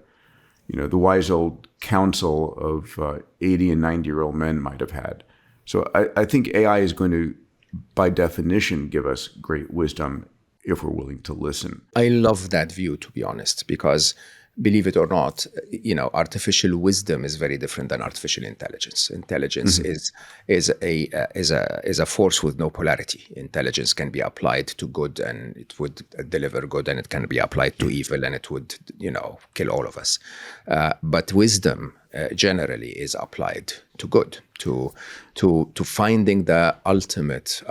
the wise old counsel of 80 and 90-year-old men might have had. So I think AI is going to, by definition, give us great wisdom if we're willing to listen. I love that view, to be honest, because believe it or not, artificial wisdom is very different than artificial intelligence. Intelligence is a force with no polarity. Intelligence can be applied to good and it would deliver good, and it can be applied to evil and it would, kill all of us. But wisdom generally is applied to good, to finding the ultimate,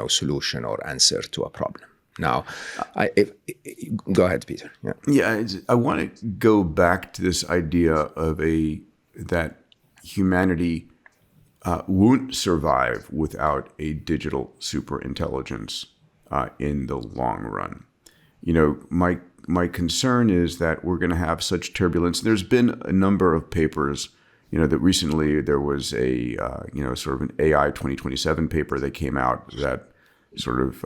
solution or answer to a problem. Now, go ahead, Peter. Yeah, I want to go back to this idea of that humanity won't survive without a digital superintelligence in the long run. My concern is that we're going to have such turbulence. There's been a number of papers, that recently there was a sort of an AI 2027 paper that came out that sort of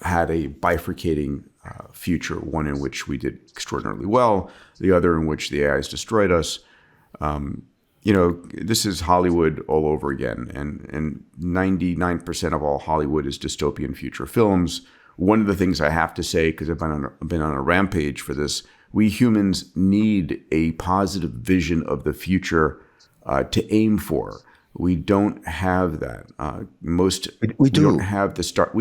had a bifurcating future, one in which we did extraordinarily well, the other in which the AIs destroyed us. This is Hollywood all over again, and 99% of all Hollywood is dystopian future films. One of the things I have to say, because I've been on a rampage for this, we humans need a positive vision of the future to aim for. We don't have that. We don't have the start.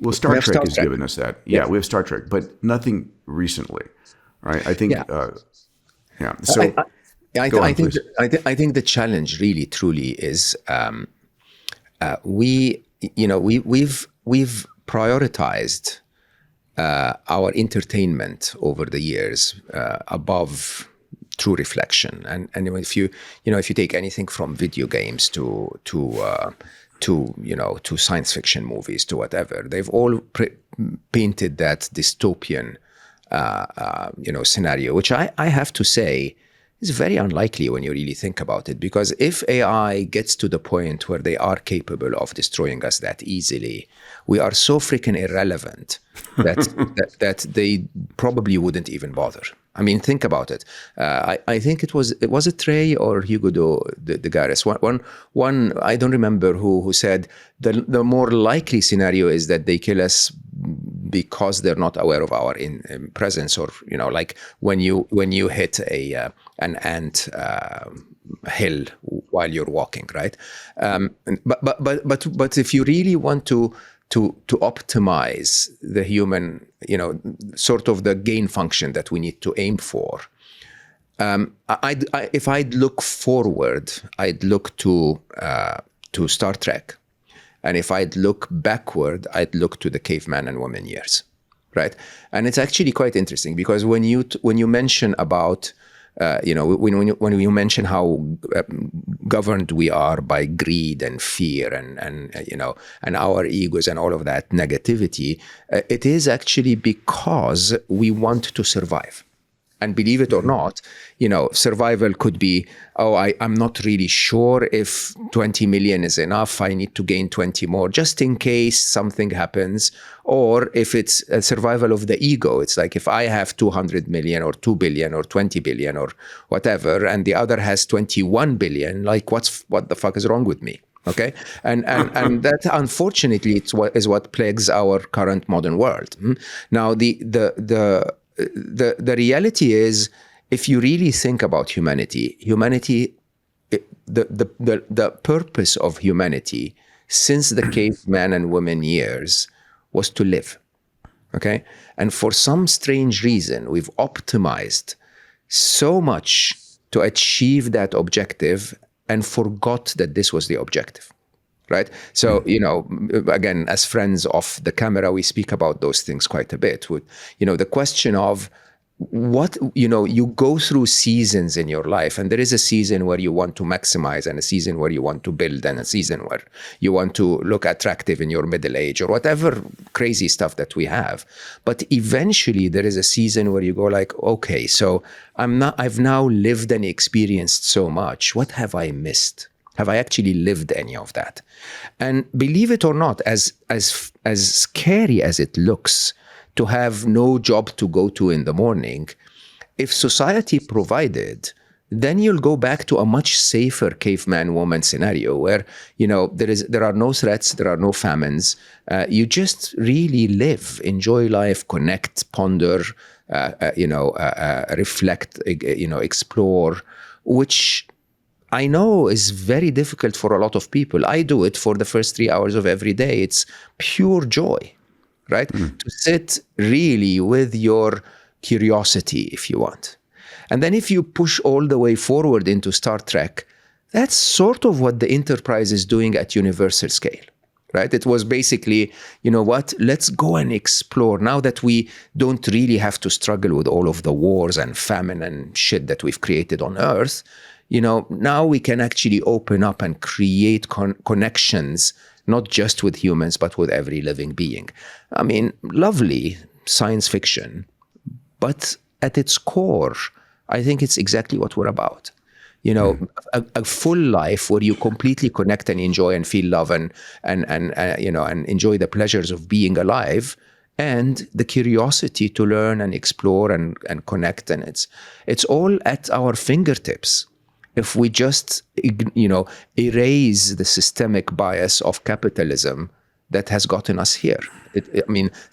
Well, Star Trek has given us that. Yeah, we have Star Trek, but nothing recently, right? I think, So, I think the challenge really, truly is we've prioritized our entertainment over the years above true reflection, and if you take anything from video games to science fiction movies, to whatever, they've all painted that dystopian, scenario, which I have to say is very unlikely when you really think about it. Because if AI gets to the point where they are capable of destroying us that easily, we are so freaking irrelevant that they probably wouldn't even bother. I mean, think about it. I think it was Trey or Hugo de Garis. One I don't remember who said the more likely scenario is that they kill us because they're not aware of our presence, or like when you hit an ant hill while you're walking, right? But if you really want to optimize the human, sort of the gain function that we need to aim for. If I'd look forward, I'd look to Star Trek, and if I'd look backward, I'd look to the caveman and woman years, right? And it's actually quite interesting because when you mention about when you mention how governed we are by greed and fear and our egos and all of that negativity, it is actually because we want to survive. And believe it or not, survival could be, I'm not really sure if 20 million is enough. I need to gain 20 more just in case something happens. Or if it's a survival of the ego, it's like if I have 200 million or 2 billion or 20 billion or whatever, and the other has 21 billion, like what the fuck is wrong with me, Okay, and that unfortunately is what plagues our current modern world. Now the reality is, if you really think about humanity, the purpose of humanity since the caveman and women years was to live. Okay, and for some strange reason, we've optimized so much to achieve that objective and forgot that this was the objective, right? So, again, as friends off the camera, we speak about those things quite a bit. With, the question of what, you go through seasons in your life, and there is a season where you want to maximize, and a season where you want to build, and a season where you want to look attractive in your middle age, or whatever crazy stuff that we have. But eventually there is a season where you go like, okay, so I've now lived and experienced so much. What have I missed? Have I actually lived any of that? And believe it or not, as scary as it looks, to have no job to go to in the morning, if society provided, then you'll go back to a much safer caveman woman scenario where, there are no threats, there are no famines. You just really live, enjoy life, connect, ponder, reflect, explore, which I know is very difficult for a lot of people. I do it for the first 3 hours of every day. It's pure joy, right? To sit really with your curiosity, if you want. And then if you push all the way forward into Star Trek, that's sort of what the Enterprise is doing at universal scale, right? It was basically, let's go and explore. Now that we don't really have to struggle with all of the wars and famine and shit that we've created on Earth, now we can actually open up and create connections, not just with humans, but with every living being. I mean, lovely science fiction, but at its core, I think it's exactly what we're about. A full life where you completely connect and enjoy and feel love and enjoy the pleasures of being alive, and the curiosity to learn and explore and connect. And it's all at our fingertips. If we just, erase the systemic bias of capitalism that has gotten us here.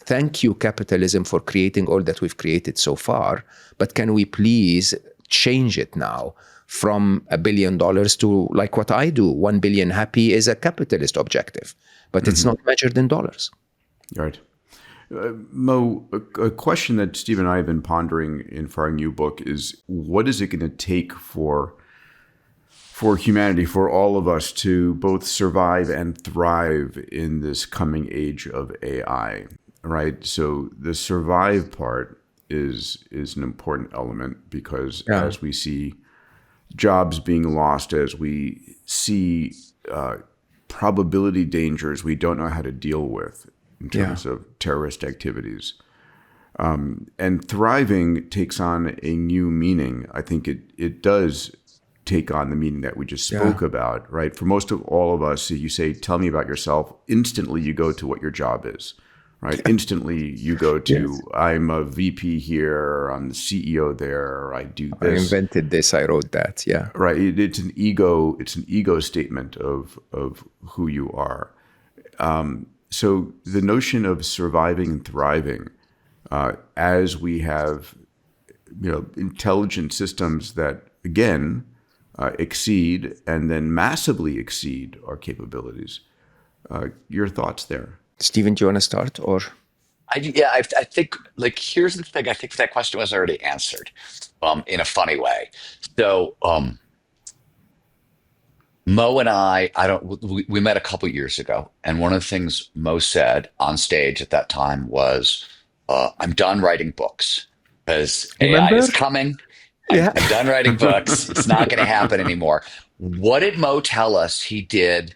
Thank you, capitalism, for creating all that we've created so far. But can we please change it now from $1 billion to, like what I do, 1 billion happy is a capitalist objective, but it's not measured in dollars. Right. Mo, a question that Steve and I have been pondering for our new book is, what is it going to take for humanity, for all of us to both survive and thrive in this coming age of AI, right? So the survive part is an important element, because as we see jobs being lost, as we see probability dangers we don't know how to deal with in terms of terrorist activities, and thriving takes on a new meaning. I think it does take on the meaning that we just spoke about, right? For most of all of us, you say, tell me about yourself, instantly you go to what your job is, right? Instantly you go to, I'm a VP here, I'm the CEO there, I do this. I invented this, I wrote that, Right, it's an ego statement of who you are. So the notion of surviving and thriving, as we have, intelligent systems that, again, exceed and then massively exceed our capabilities. Your thoughts there? Steven, do you want to start? Or I think, here's the thing. I think that question was already answered in a funny way. So Mo and we met a couple years ago, and one of the things Mo said on stage at that time was, I'm done writing books because AI is coming. I'm done writing books. It's not going to happen anymore. What did Mo tell us he did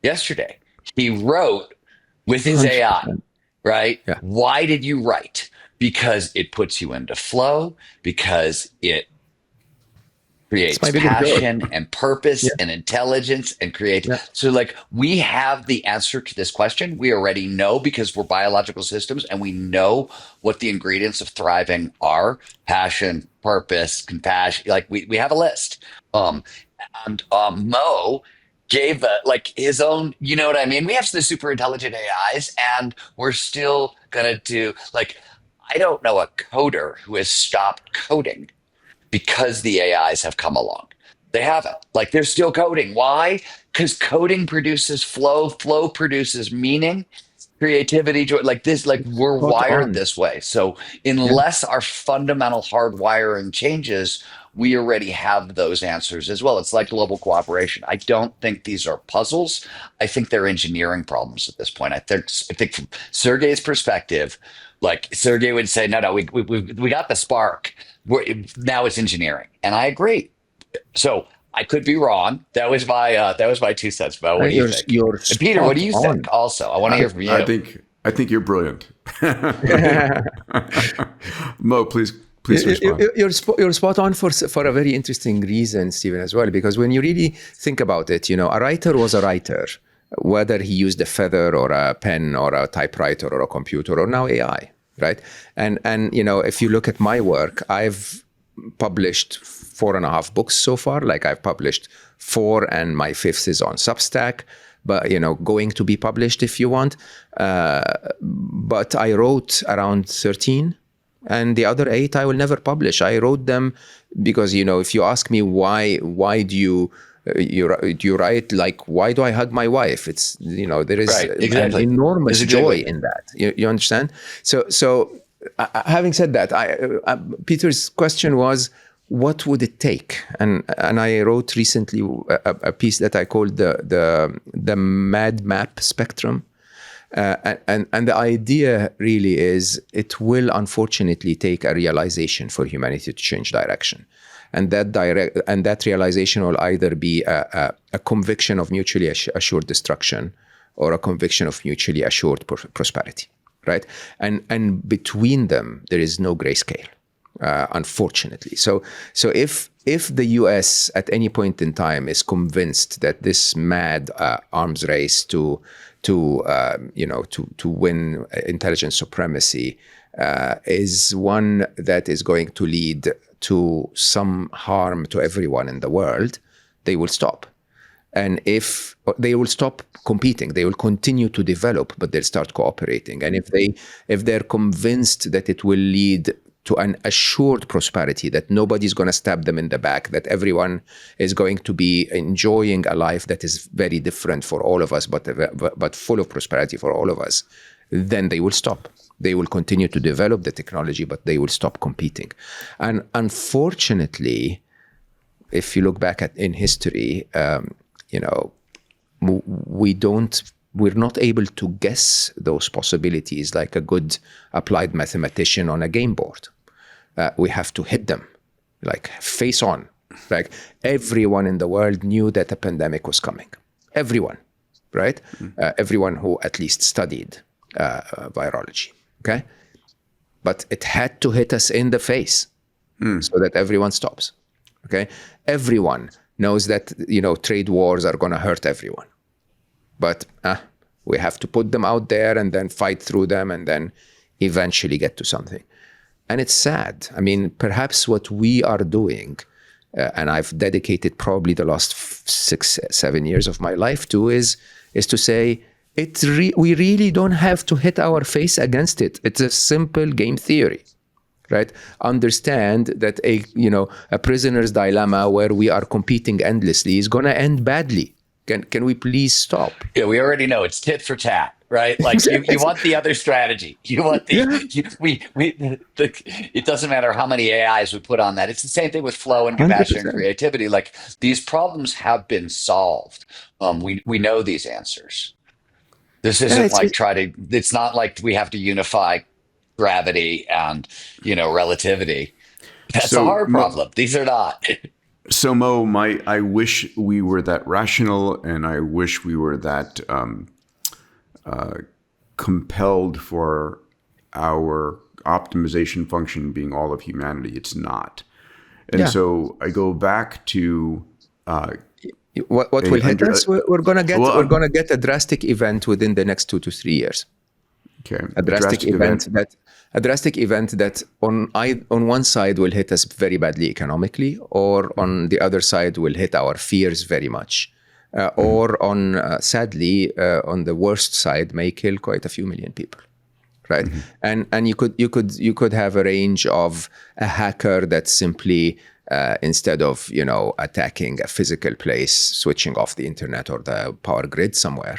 yesterday? He wrote with his 100%. AI, right? Yeah. Why did you write? Because it puts you into flow, because it creates passion and purpose and intelligence and creativity. So we have the answer to this question. We already know, because we're biological systems and we know what the ingredients of thriving are: passion, purpose, compassion. We have a list. And Mo gave like his own, you know what I mean? We have the super intelligent AIs and we're still gonna do like, I don't know a coder who has stopped coding because the AIs have come along. They haven't. Like they're still coding. Why? Because coding produces flow, flow produces meaning, creativity, joy. Like this, like we're Spot wired on. this way. So Yeah. unless our fundamental hardwiring changes, we already have those answers as well. It's like global cooperation. I don't think these are puzzles. I think they're engineering problems at this point. I think from Sergey's perspective, like Sergey would say, no, we got the spark. Now it's engineering, and I agree. So I could be wrong. That was my 2 cents, Bo. What do you think? You're And Peter, what spot do you think? on. Also, I want to I, hear from I you. think I think you're brilliant. Mo, please respond. You're spot on for a very interesting reason, Stephen, as well. Because when you really think about it, a writer was a writer, whether he used a feather or a pen or a typewriter or a computer or now AI, right? And if you look at my work, I've published 4.5 books so far. Like I've published 4, and my 5th is on Substack. But going to be published if you want. But I wrote around 13, and the other 8 I will never publish. I wrote them because if you ask me why do you write, like why do I hug my wife? It's there is Right, exactly. an enormous Exactly. joy in that. You understand? So having said that, Peter's question was, what would it take? And I wrote recently a piece that I called the Mad Map Spectrum. And the idea really is it will unfortunately take a realization for humanity to change direction. And that realization will either be a conviction of mutually assured destruction or a conviction of mutually assured prosperity, right? And between them, there is no grayscale. Unfortunately. So if the US at any point in time is convinced that this mad arms race to win intelligence supremacy is one that is going to lead to some harm to everyone in the world, they will stop. And if they will stop competing, they will continue to develop, but they'll start cooperating. And if they're convinced that it will lead to an assured prosperity, that nobody's going to stab them in the back, that everyone is going to be enjoying a life that is very different for all of us, but full of prosperity for all of us, then they will stop. They will continue to develop the technology, but they will stop competing. And unfortunately, if you look back in history, we're not able to guess those possibilities like a good applied mathematician on a game board. We have to hit them, like face on. Like everyone in the world knew that a pandemic was coming. Everyone, right? Everyone who at least studied virology, okay? But it had to hit us in the face so that everyone stops, okay? Everyone knows that, trade wars are going to hurt everyone. But we have to put them out there and then fight through them and then eventually get to something. And it's sad. I mean, perhaps what we are doing, and I've dedicated probably the last 6-7 years of my life to, is to say, we really don't have to hit our face against it. It's a simple game theory, right? Understand that a prisoner's dilemma where we are competing endlessly is going to end badly. Can we please stop? Yeah, we already know it's tit for tat, right? Like you want the other strategy. You want it doesn't matter how many AIs we put on that. It's the same thing with flow and compassion 100%. and creativity. Like these problems have been solved. We know these answers. This isn't it's not like we have to unify gravity and, relativity. That's a hard problem. These are not. So Mo, I wish we were that rational, and I wish we were that compelled for our optimization function being all of humanity. It's not, and so I go back to what will hit us. We're gonna get a drastic event within the next 2 to 3 years. Okay, a drastic event that on one side will hit us very badly economically, or on the other side will hit our fears very much. or sadly, on the worst side, may kill quite a few million people. Right, and you could have a range of a hacker that simply instead of attacking a physical place, switching off the internet or the power grid somewhere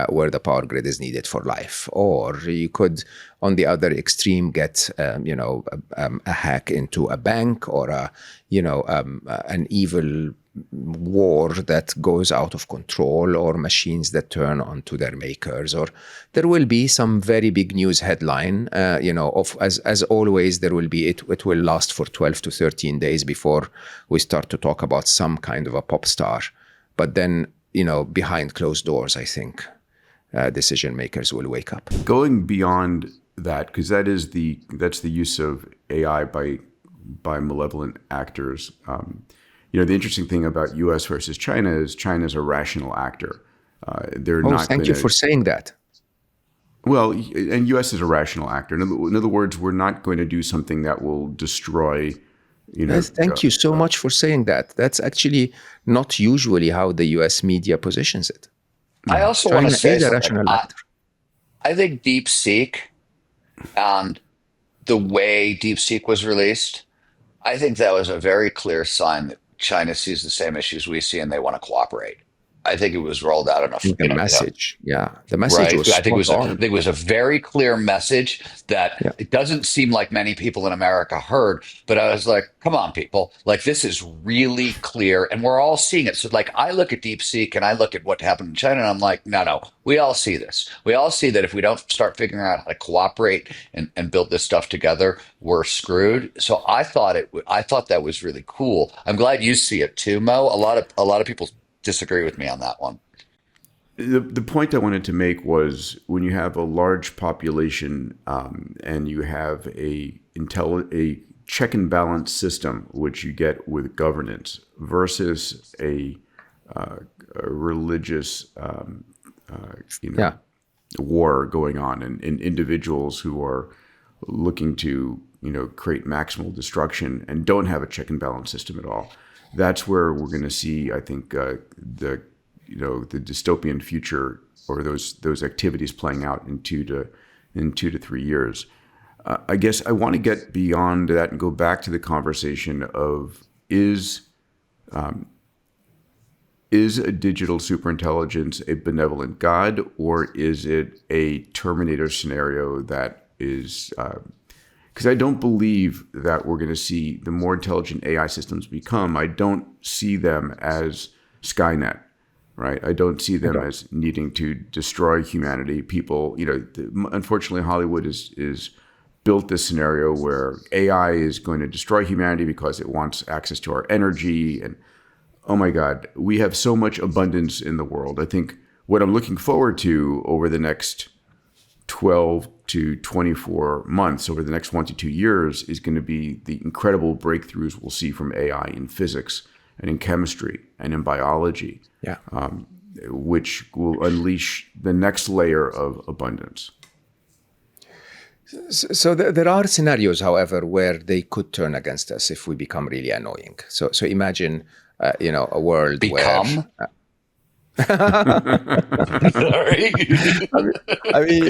where the power grid is needed for life, or you could, on the other extreme, get a hack into a bank or an evil war that goes out of control, or machines that turn onto their makers, or there will be some very big news headline, as always, there will be, it will last for 12 to 13 days before we start to talk about some kind of a pop star. But then, behind closed doors, I think decision makers will wake up. Going beyond that, because that's the use of AI by malevolent actors. The interesting thing about U.S. versus China is China's a rational actor. They're not. Thank you for saying that. Well, and U.S. is a rational actor. In other words, we're not going to do something that will destroy. Thank you so much for saying that. That's actually not usually how the U.S. media positions it. I also China want to say is a something. rational actor. I think DeepSeek and the way DeepSeek was released, I think that was a very clear sign that China sees the same issues we see and they want to cooperate. I think it was rolled out enough. The message was I think it was a very clear message that it doesn't seem like many people in America heard, but I was like, come on, people, like this is really clear and we're all seeing it. So like I look at DeepSeek and I look at what happened in China and I'm like, no, we all see this. We all see that if we don't start figuring out how to cooperate and build this stuff together, we're screwed. So I thought that was really cool. I'm glad you see it too, Mo. A lot of people disagree with me on that one. The point I wanted to make was when you have a large population and you have a check and balance system, which you get with governance, versus a religious war going on, and individuals who are looking to create maximal destruction and don't have a check and balance system at all. That's where we're going to see, I think, the dystopian future, or those activities playing out in 2 to 3 years. I guess I want to get beyond that and go back to the conversation of is a digital superintelligence a benevolent God, or is it a Terminator scenario that is? Because I don't believe that we're going to see the more intelligent AI systems become. I don't see them as Skynet, right? I don't see them as needing to destroy humanity. People, unfortunately, Hollywood is built this scenario where AI is going to destroy humanity because it wants access to our energy. And oh my God, we have so much abundance in the world. I think what I'm looking forward to over the next 12 to 24 months, over the next 1 to 2 years, is going to be the incredible breakthroughs we'll see from AI in physics and in chemistry and in biology, which will unleash the next layer of abundance. So there are scenarios, however, where they could turn against us if we become really annoying. So imagine, a world where... Sorry. I mean,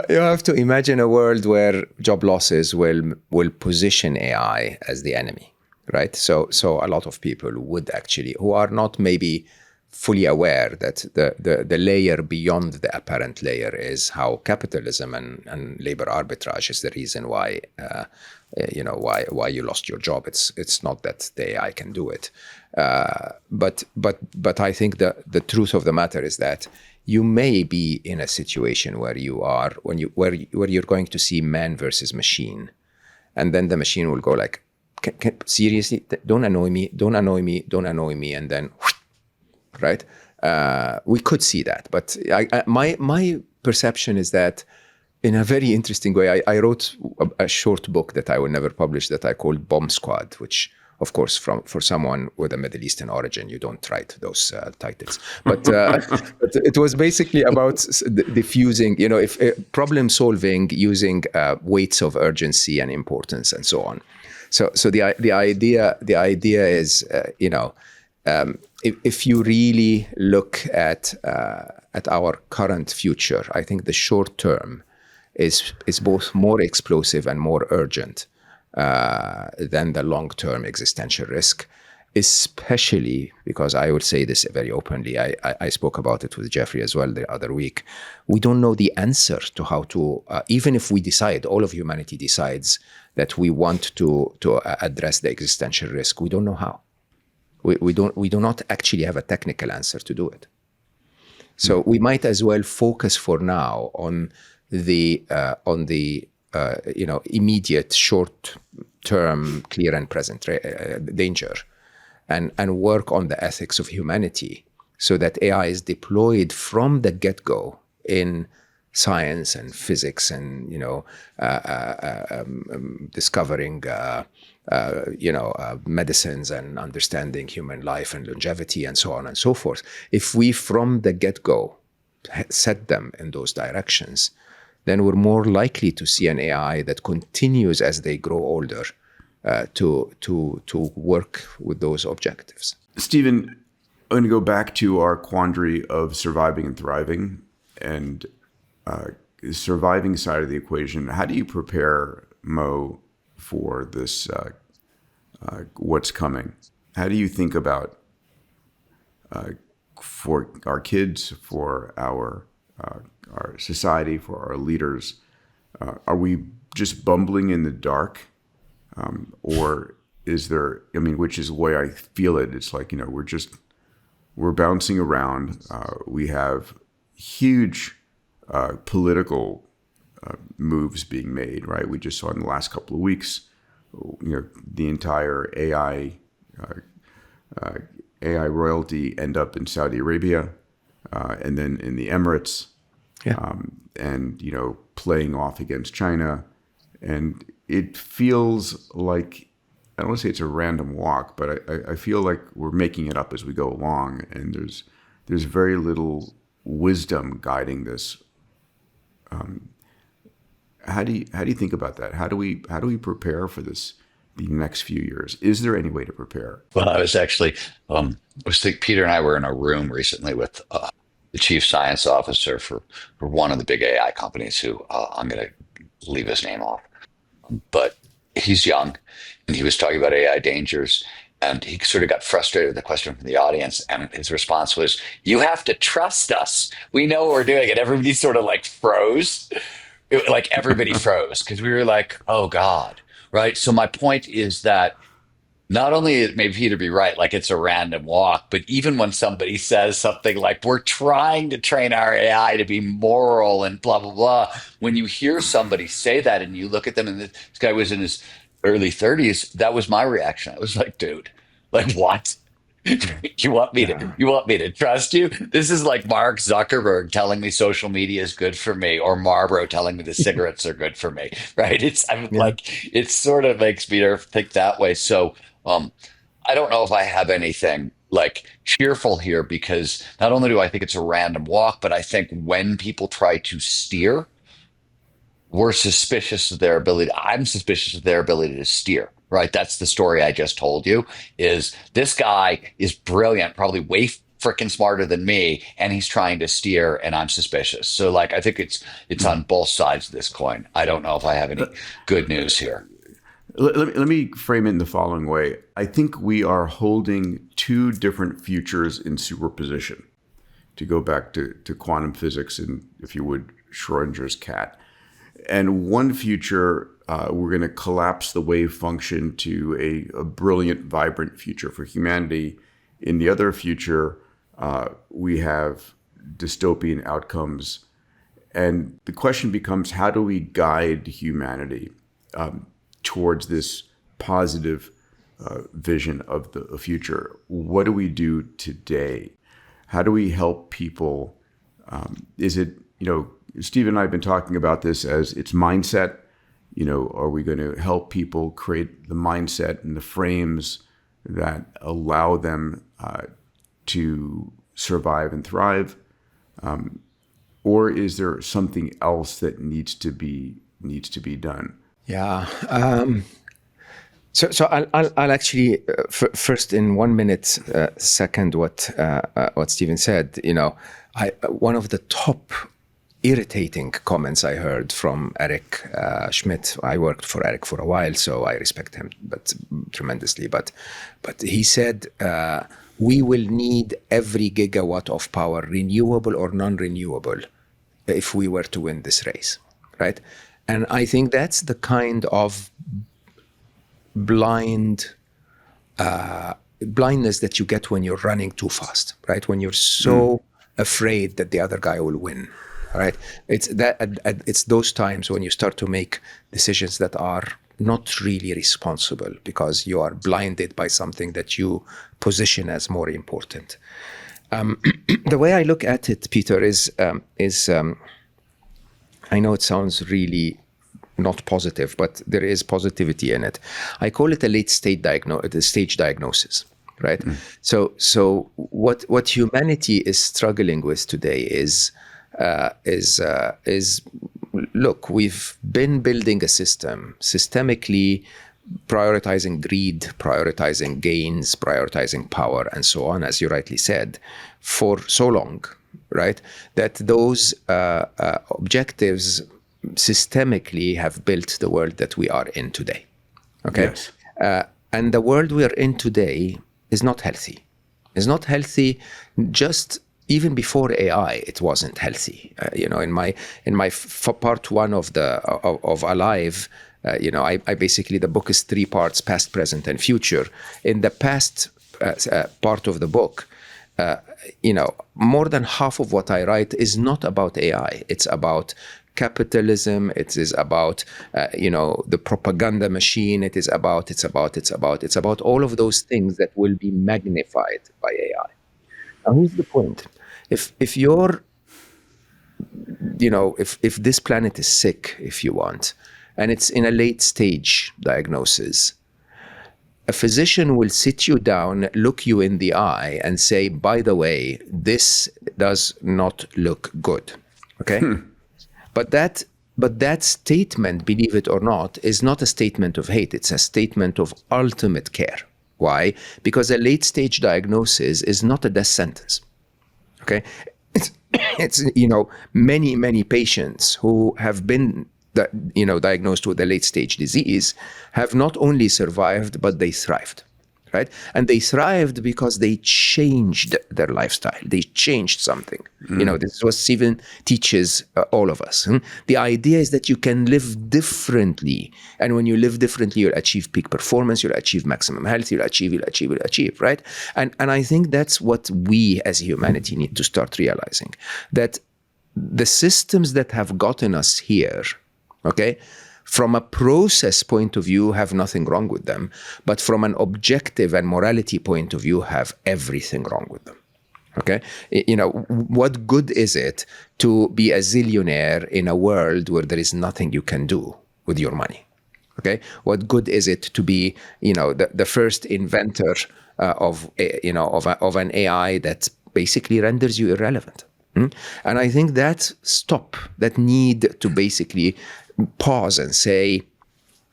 you have to imagine a world where job losses will position AI as the enemy, right? So a lot of people would actually, who are not maybe fully aware that the layer beyond the apparent layer is how capitalism and labor arbitrage is the reason why why you lost your job. It's not that the AI can do it. But I think the truth of the matter is that you may be in a situation where where you're going to see man versus machine, and then the machine will go like, seriously, don't annoy me, and then, right? We could see that, but my perception is that, in a very interesting way, I wrote a short book that I will never publish that I called Bomb Squad, which, of course, for someone with a Middle Eastern origin, you don't write those titles. But it was basically about diffusing, if problem solving using weights of urgency and importance and so on. So the idea is, if you really look at our current future, I think the short term is both more explosive and more urgent than the long term existential risk. Especially because I would say this very openly. I spoke about it with Jeffrey as well the other week. We don't know the answer to how to, even if we decide, all of humanity decides that we want to address the existential risk, we don't know how. We do not actually have a technical answer to do it. So we might as well focus for now on the immediate, short-term, clear and present danger. And work on the ethics of humanity so that AI is deployed from the get-go in science and physics and, discovering, medicines and understanding human life and longevity and so on and so forth. If we from the get-go set them in those directions, then we're more likely to see an AI that continues as they grow older to work with those objectives. Steven, I'm going to go back to our quandary of surviving and thriving, and the surviving side of the equation. How do you prepare, Mo, for this, what's coming? How do you think about for our kids, for our society, for our leaders? Are we just bumbling in the dark? Or is there, which is the way I feel it. It's like, we're bouncing around. We have huge political moves being made, right? We just saw in the last couple of weeks, the entire AI royalty end up in Saudi Arabia, and then in the Emirates, and, playing off against China. And it feels like, I don't want to say it's a random walk, but I feel like we're making it up as we go along, and there's very little wisdom guiding this. How do you think about that? How do we prepare for this, the next few years? Is there any way to prepare? Well, I was actually, Peter and I were in a room recently with the chief science officer for one of the big AI companies who I'm going to leave his name off. But he's young, and he was talking about AI dangers, and he sort of got frustrated with the question from the audience, and his response was, "You have to trust us. We know what we're doing." And everybody sort of like froze. Like everybody froze because we were like, "Oh God," right? So my point is that not only may Peter be right, like it's a random walk, but even when somebody says something like, "We're trying to train our AI to be moral and blah, blah, blah," when you hear somebody say that and you look at them, and this guy was in his early 30s, that was my reaction. I was like, dude, like what? You want me to trust you? This is like Mark Zuckerberg telling me social media is good for me, or Marlboro telling me the cigarettes are good for me, right? It sort of makes me think that way. So I don't know if I have anything like cheerful here, because not only do I think it's a random walk, but I think when people try to steer, we're suspicious of their ability. I'm suspicious of their ability to steer, right? That's the story I just told you, is this guy is brilliant, probably way freaking smarter than me, and he's trying to steer, and I'm suspicious. So like, I think it's on both sides of this coin. I don't know if I have any good news here. Let me frame it in the following way. I think we are holding two different futures in superposition, to go back to quantum physics and, if you would, Schrodinger's cat. And one future, we're going to collapse the wave function to a brilliant, vibrant future for humanity. In the other future, we have dystopian outcomes. And the question becomes, how do we guide humanity towards this positive vision of the future? What do we do today? How do we help people? Is it, Steve and I have been talking about this as it's mindset. Are we going to help people create the mindset and the frames that allow them to survive and thrive? Or is there something else that needs to be done? Yeah. So I'll actually first in 1 minute second what Steven said. One of the top irritating comments I heard from Eric Schmidt. I worked for Eric for a while, so I respect him tremendously. But he said we will need every gigawatt of power, renewable or non-renewable, if we were to win this race, right? And I think that's the kind of blindness that you get when you're running too fast, right? When you're so afraid that the other guy will win, right? It's those times when you start to make decisions that are not really responsible because you are blinded by something that you position as more important. The way I look at it, Peter, is I know it sounds really not positive, but there is positivity in it. I call it a late stage diagnosis, right? So what humanity is struggling with today is look, we've been building a system systemically, prioritizing greed, prioritizing gains, prioritizing power, and so on, as you rightly said, for so long, right? That those objectives systemically have built the world that we are in today. Okay. Yes. And the world we are in today is not healthy. It's not healthy. Just even before AI, it wasn't healthy. In my part one of Alive, I basically, the book is 3 parts: past, present, and future. In the past part of the book, more than half of what I write is not about AI. It's about capitalism. It is about, the propaganda machine. It's about all of those things that will be magnified by AI. Now, here's the point: if you're, if this planet is sick, if you want, and it's in a late stage diagnosis, a physician will sit you down, look you in the eye, and say, by the way, this does not look good. Okay? But that statement, believe it or not, is not a statement of hate. It's a statement of ultimate care. Why? Because a late stage diagnosis is not a death sentence. Okay? It's many patients who have been diagnosed with a late stage disease have not only survived, but they thrived, right? And they thrived because they changed their lifestyle. They changed something. This is what Steven teaches all of us. The idea is that you can live differently. And when you live differently, you'll achieve peak performance, you'll achieve maximum health, you'll achieve, right? And I think that's what we as humanity need to start realizing, that the systems that have gotten us here, okay, from a process point of view, have nothing wrong with them. But from an objective and morality point of view, have everything wrong with them. Okay? What good is it to be a zillionaire in a world where there is nothing you can do with your money? Okay? What good is it to be, the first inventor of an AI that basically renders you irrelevant? And I think that need to basically pause and say,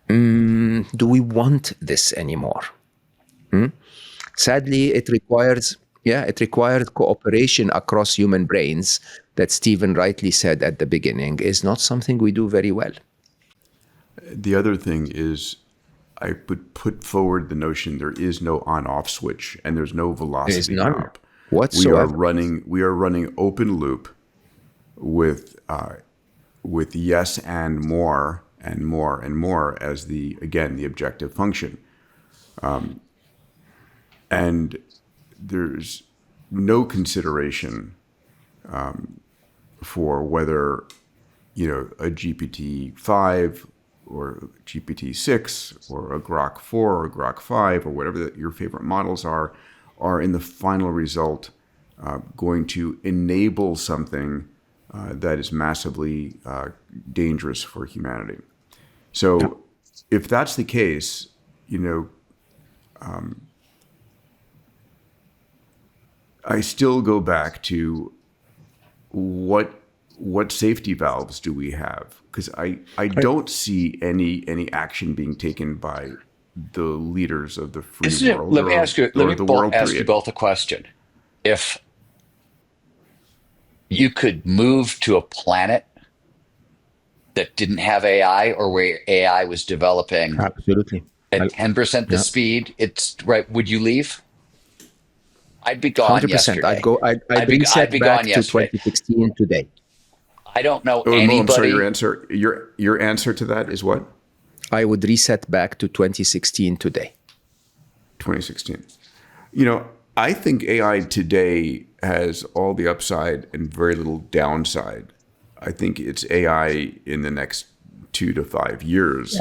do we want this anymore? Sadly, it requires cooperation across human brains that Steven rightly said at the beginning is not something we do very well. The other thing is, I would put forward the notion there is no on-off switch and there's no velocity knob whatsoever. We are running open loop with yes and more and more and more as the objective function. And there's no consideration for whether, a GPT-5 or GPT-6 or a Grok 4 or a Grok 5 or whatever your favorite models are in the final result going to enable something that is massively dangerous for humanity. So if that's the case, I still go back to what safety valves do we have? Because I don't see any action being taken by the leaders of the free Isn't it? world Let me ask you. Let or me the world ask you period. both a question. If you could move to a planet that didn't have AI, or where AI was developing Absolutely. at 10% the Yeah, speed, it's right. Would you leave? I'd be gone 100%. yesterday. I'd I'd reset be gone back to yesterday. 2016 today. I don't know Oh, Mo, I'm sorry. Your anybody. answer. Your answer to that is what? I would reset back to 2016 today. 2016. I think AI today has all the upside and very little downside. I think it's AI in the next 2 to 5 years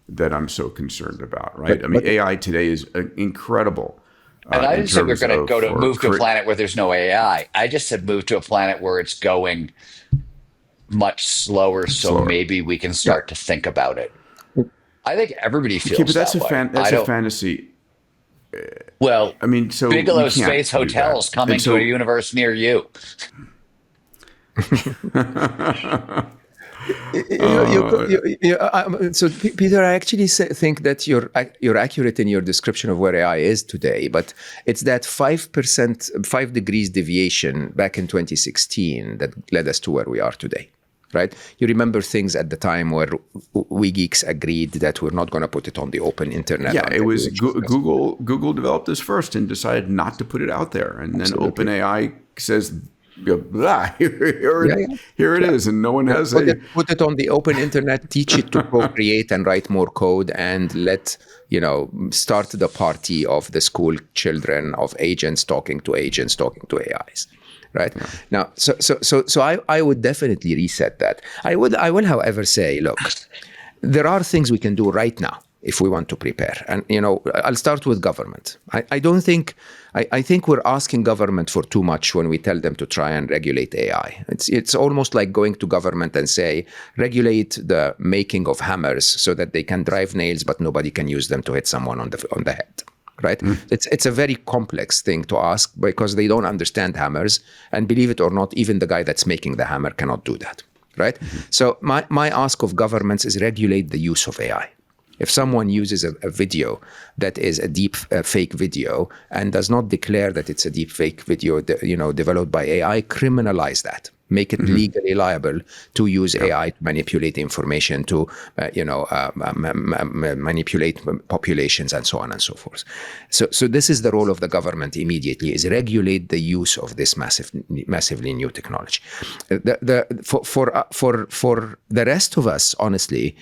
that I'm so concerned about, right? But AI today is incredible And I in didn't say we're terms going to of go to for move to a planet where there's no AI. I just said move to a planet where it's going much slower, so slower. maybe we can start to think about it. I think everybody Okay, feels but that's that way. that's a fantasy. Well, I mean, so Bigelow we can't Space do that. Hotel's coming And to a so universe near you. So, Peter, I actually think that you're accurate in your description of where AI is today, but it's that 5%, 5 degrees deviation back in 2016 that led us to where we are today, right? You remember things at the time where we geeks agreed that we're not going to put it on the open internet. yeah, it was until Google. Google developed this first and decided not to put it out there, and then Absolutely. OpenAI says, blah, here it is, and no one has put it on the open internet, teach it to procreate and write more code, and start the party of the school children of agents talking to AIs. Right now, so I would definitely reset that. I will, however, say, look, there are things we can do right now if we want to prepare. And, I'll start with government. I think we're asking government for too much when we tell them to try and regulate AI. It's almost like going to government and say, regulate the making of hammers so that they can drive nails, but nobody can use them to hit someone on the head. Right? It's a very complex thing to ask because they don't understand hammers. And believe it or not, even the guy that's making the hammer cannot do that. Right? So my ask of governments is regulate the use of AI. If someone uses a video that is a deep fake video and does not declare that it's a deep fake video, developed by AI, criminalize that. Make it legally liable to use AI to manipulate information, to manipulate populations, and so on and so forth. So this is the role of the government immediately: is regulate the use of this massively new technology. For the rest of us, honestly,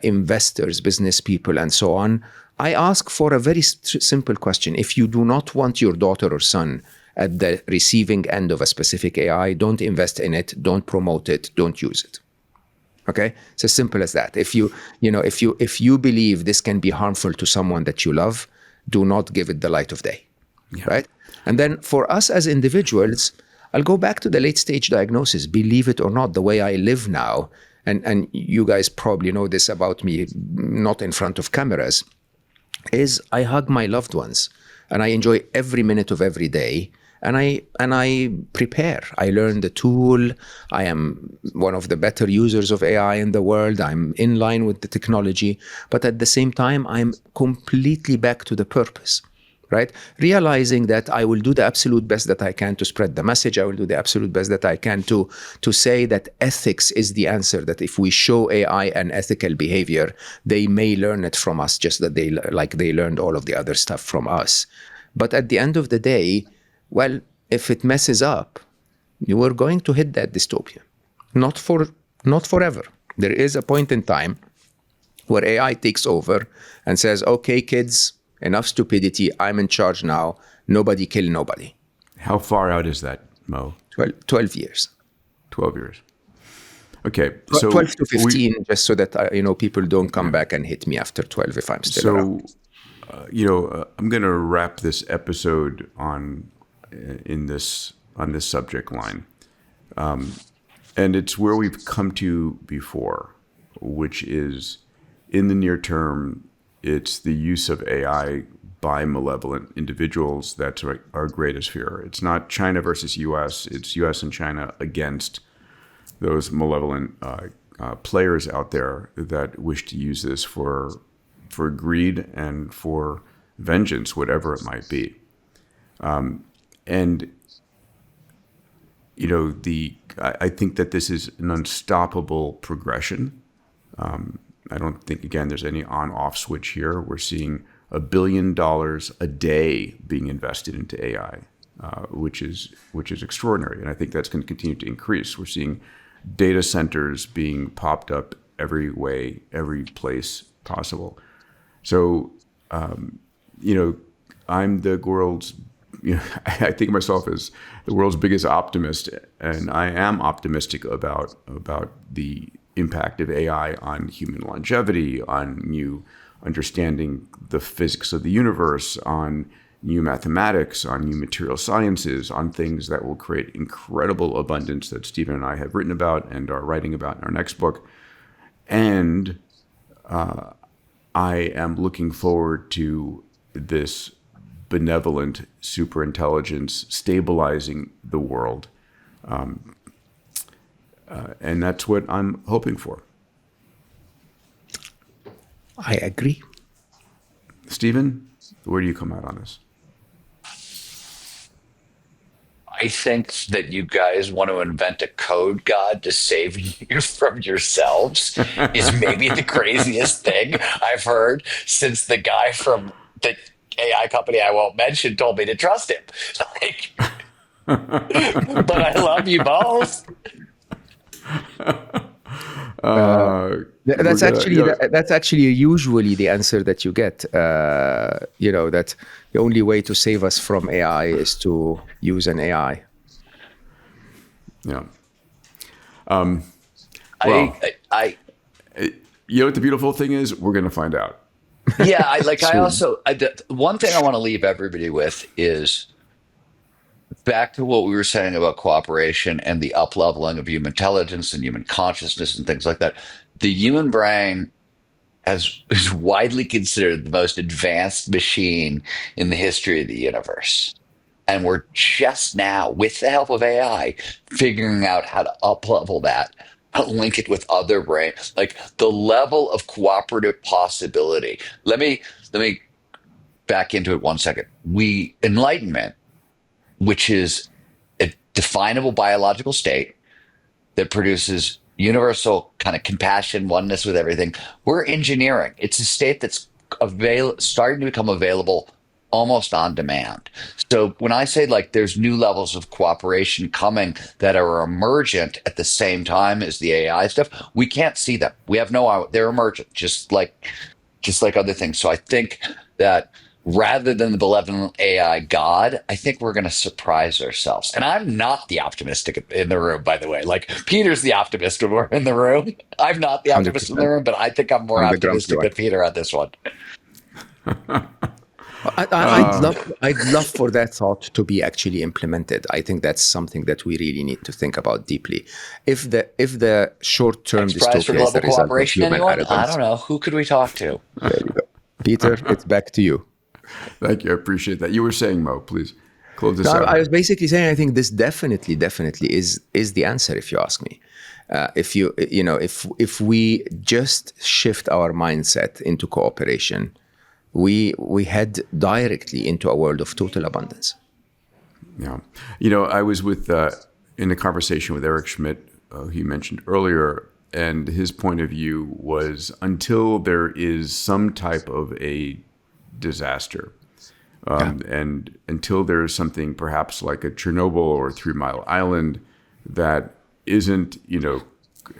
investors, business people, and so on, I ask for a very simple question. If you do not want your daughter or son at the receiving end of a specific AI, don't invest in it, don't promote it, don't use it. Okay? It's as simple as that. If you believe this can be harmful to someone that you love, do not give it the light of day. Yeah. Right? And then for us as individuals, I'll go back to the late stage diagnosis. Believe it or not, the way I live now, and you guys probably know this about me, not in front of cameras, is I hug my loved ones and I enjoy every minute of every day. And I prepare. I learn the tool. I am one of the better users of AI in the world. I'm in line with the technology. But at the same time, I'm completely back to the purpose, right? Realizing that I will do the absolute best that I can to spread the message. I will do the absolute best that I can to say that ethics is the answer, that if we show AI an ethical behavior, they may learn it from us, just that they learned all of the other stuff from us. But at the end of the day, well, if it messes up, you are going to hit that dystopia. Not forever. There is a point in time where AI takes over and says, okay, kids, enough stupidity. I'm in charge now. Nobody kill nobody. How far out is that, Mo? 12 years. 12 years. Okay. So 12 to 15, just so that people don't come back and hit me after 12 if I'm still around. I'm going to wrap this episode on this subject line. And it's where we've come to before, which is in the near term, it's the use of AI by malevolent individuals that's our greatest fear. It's not China versus US, it's US and China against those malevolent players out there that wish to use this for for greed and for vengeance, whatever it might be. And you know, I think that this is an unstoppable progression. I don't think, again, there's any on-off switch here. We're seeing $1 billion a day being invested into AI, which is extraordinary, and I think that's going to continue to increase. We're seeing data centers being popped up every way, every place possible. So, you know, I'm the world's, you know, I think of myself as the world's biggest optimist, and I am optimistic about the impact of AI on human longevity, on new understanding the physics of the universe, on new mathematics, on new material sciences, on things that will create incredible abundance that Steven and I have written about and are writing about in our next book. And I am looking forward to this benevolent superintelligence stabilizing the world. And that's what I'm hoping for. I agree. Steven, where do you come out on this? I think that you guys want to invent a code god to save you from yourselves is maybe the craziest thing I've heard since the guy from the AI company I won't mention told me to trust him. Like, but I love you both. That's actually usually the answer that you get. You know, that the only way to save us from AI is to use an AI. Yeah. Well, you know what the beautiful thing is? We're going to find out. Yeah, one thing I want to leave everybody with is back to what we were saying about cooperation and the up-leveling of human intelligence and human consciousness and things like that. The human brain is widely considered the most advanced machine in the history of the universe. And we're just now, with the help of AI, figuring out how to up-level that, how to link it with other brains, like the level of cooperative possibility. Let me back into it 1 second. Enlightenment, which is a definable biological state that produces universal kind of compassion, oneness with everything. We're engineering. It's a state that's starting to become available almost on demand. So when I say like there's new levels of cooperation coming that are emergent at the same time as the AI stuff, we can't see them. We have they're emergent, just like other things. So I think that rather than the benevolent AI God, I think we're going to surprise ourselves. And I'm not the optimistic in the room, by the way. Like Peter's the optimist when we're in the room. I'm not the optimist 100%. in the room, but I think I'm more optimistic than Peter on this one. I'd love for that thought to be actually implemented. I think that's something that we really need to think about deeply. If the short-term Prize for dystopia is the global result of cooperation, human anyone? arrogance, I don't know. Who could we talk to? there you go. Peter, it's back to you. Thank you. I appreciate that. You were saying, Mo, please close this No, out. I was basically saying I think this definitely is the answer if you ask me. If we just shift our mindset into cooperation, we head directly into a world of total abundance. Yeah. You know, I was in a conversation with Eric Schmidt, who you mentioned earlier, and his point of view was until there is some type of a disaster, and until there's something perhaps like a Chernobyl or 3 Mile Island that isn't,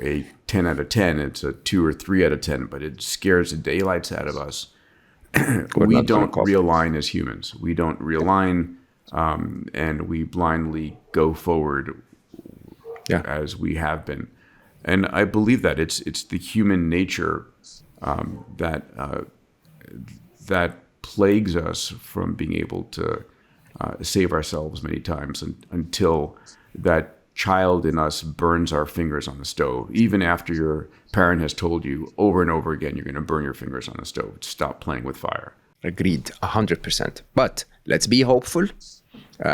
a 10 out of 10, it's a 2 or 3 out of 10, but it scares the daylights out of us. We don't realign as humans. We don't realign, and we blindly go forward as we have been. And I believe that it's the human nature that plagues us from being able to save ourselves many times until that child in us burns our fingers on the stove. Even after your parent has told you over and over again, you're going to burn your fingers on the stove. Stop playing with fire. Agreed, 100%. But let's be hopeful.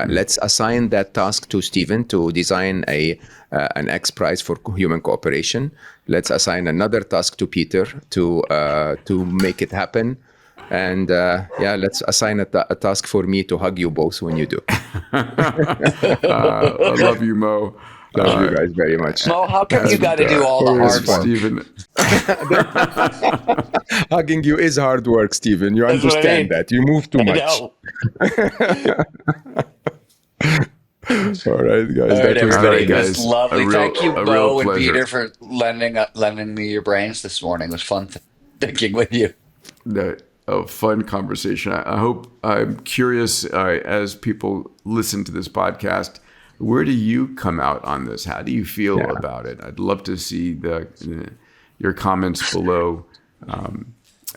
Let's assign that task to Steven to design an X Prize for human cooperation. Let's assign another task to Peter to make it happen. And let's assign a task for me to hug you both when you do. I love you, Mo. Love you guys very much. Mo, how come you got to do all the hard work? Steven. Hugging you is hard work, Steven. You That's what I understand mean. that. You move too much. All right, guys. All right, That was everybody. great, It was guys. lovely. A real- Thank you, a Mo real and pleasure. Peter, for lending me your brains this morning. It was fun thinking with you. A fun conversation. I'm curious as people listen to this podcast, where do you come out on this? How do you feel about it? I'd love to see your comments below.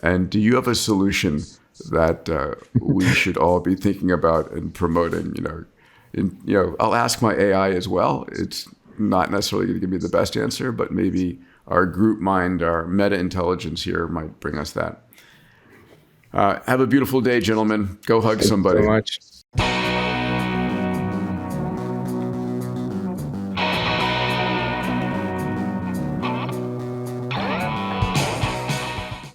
And do you have a solution that we should all be thinking about and promoting? I'll ask my AI as well. It's not necessarily going to give me the best answer, but maybe our group mind, our meta intelligence here might bring us that. Have a beautiful day, gentlemen. Go hug somebody. Thank you so much.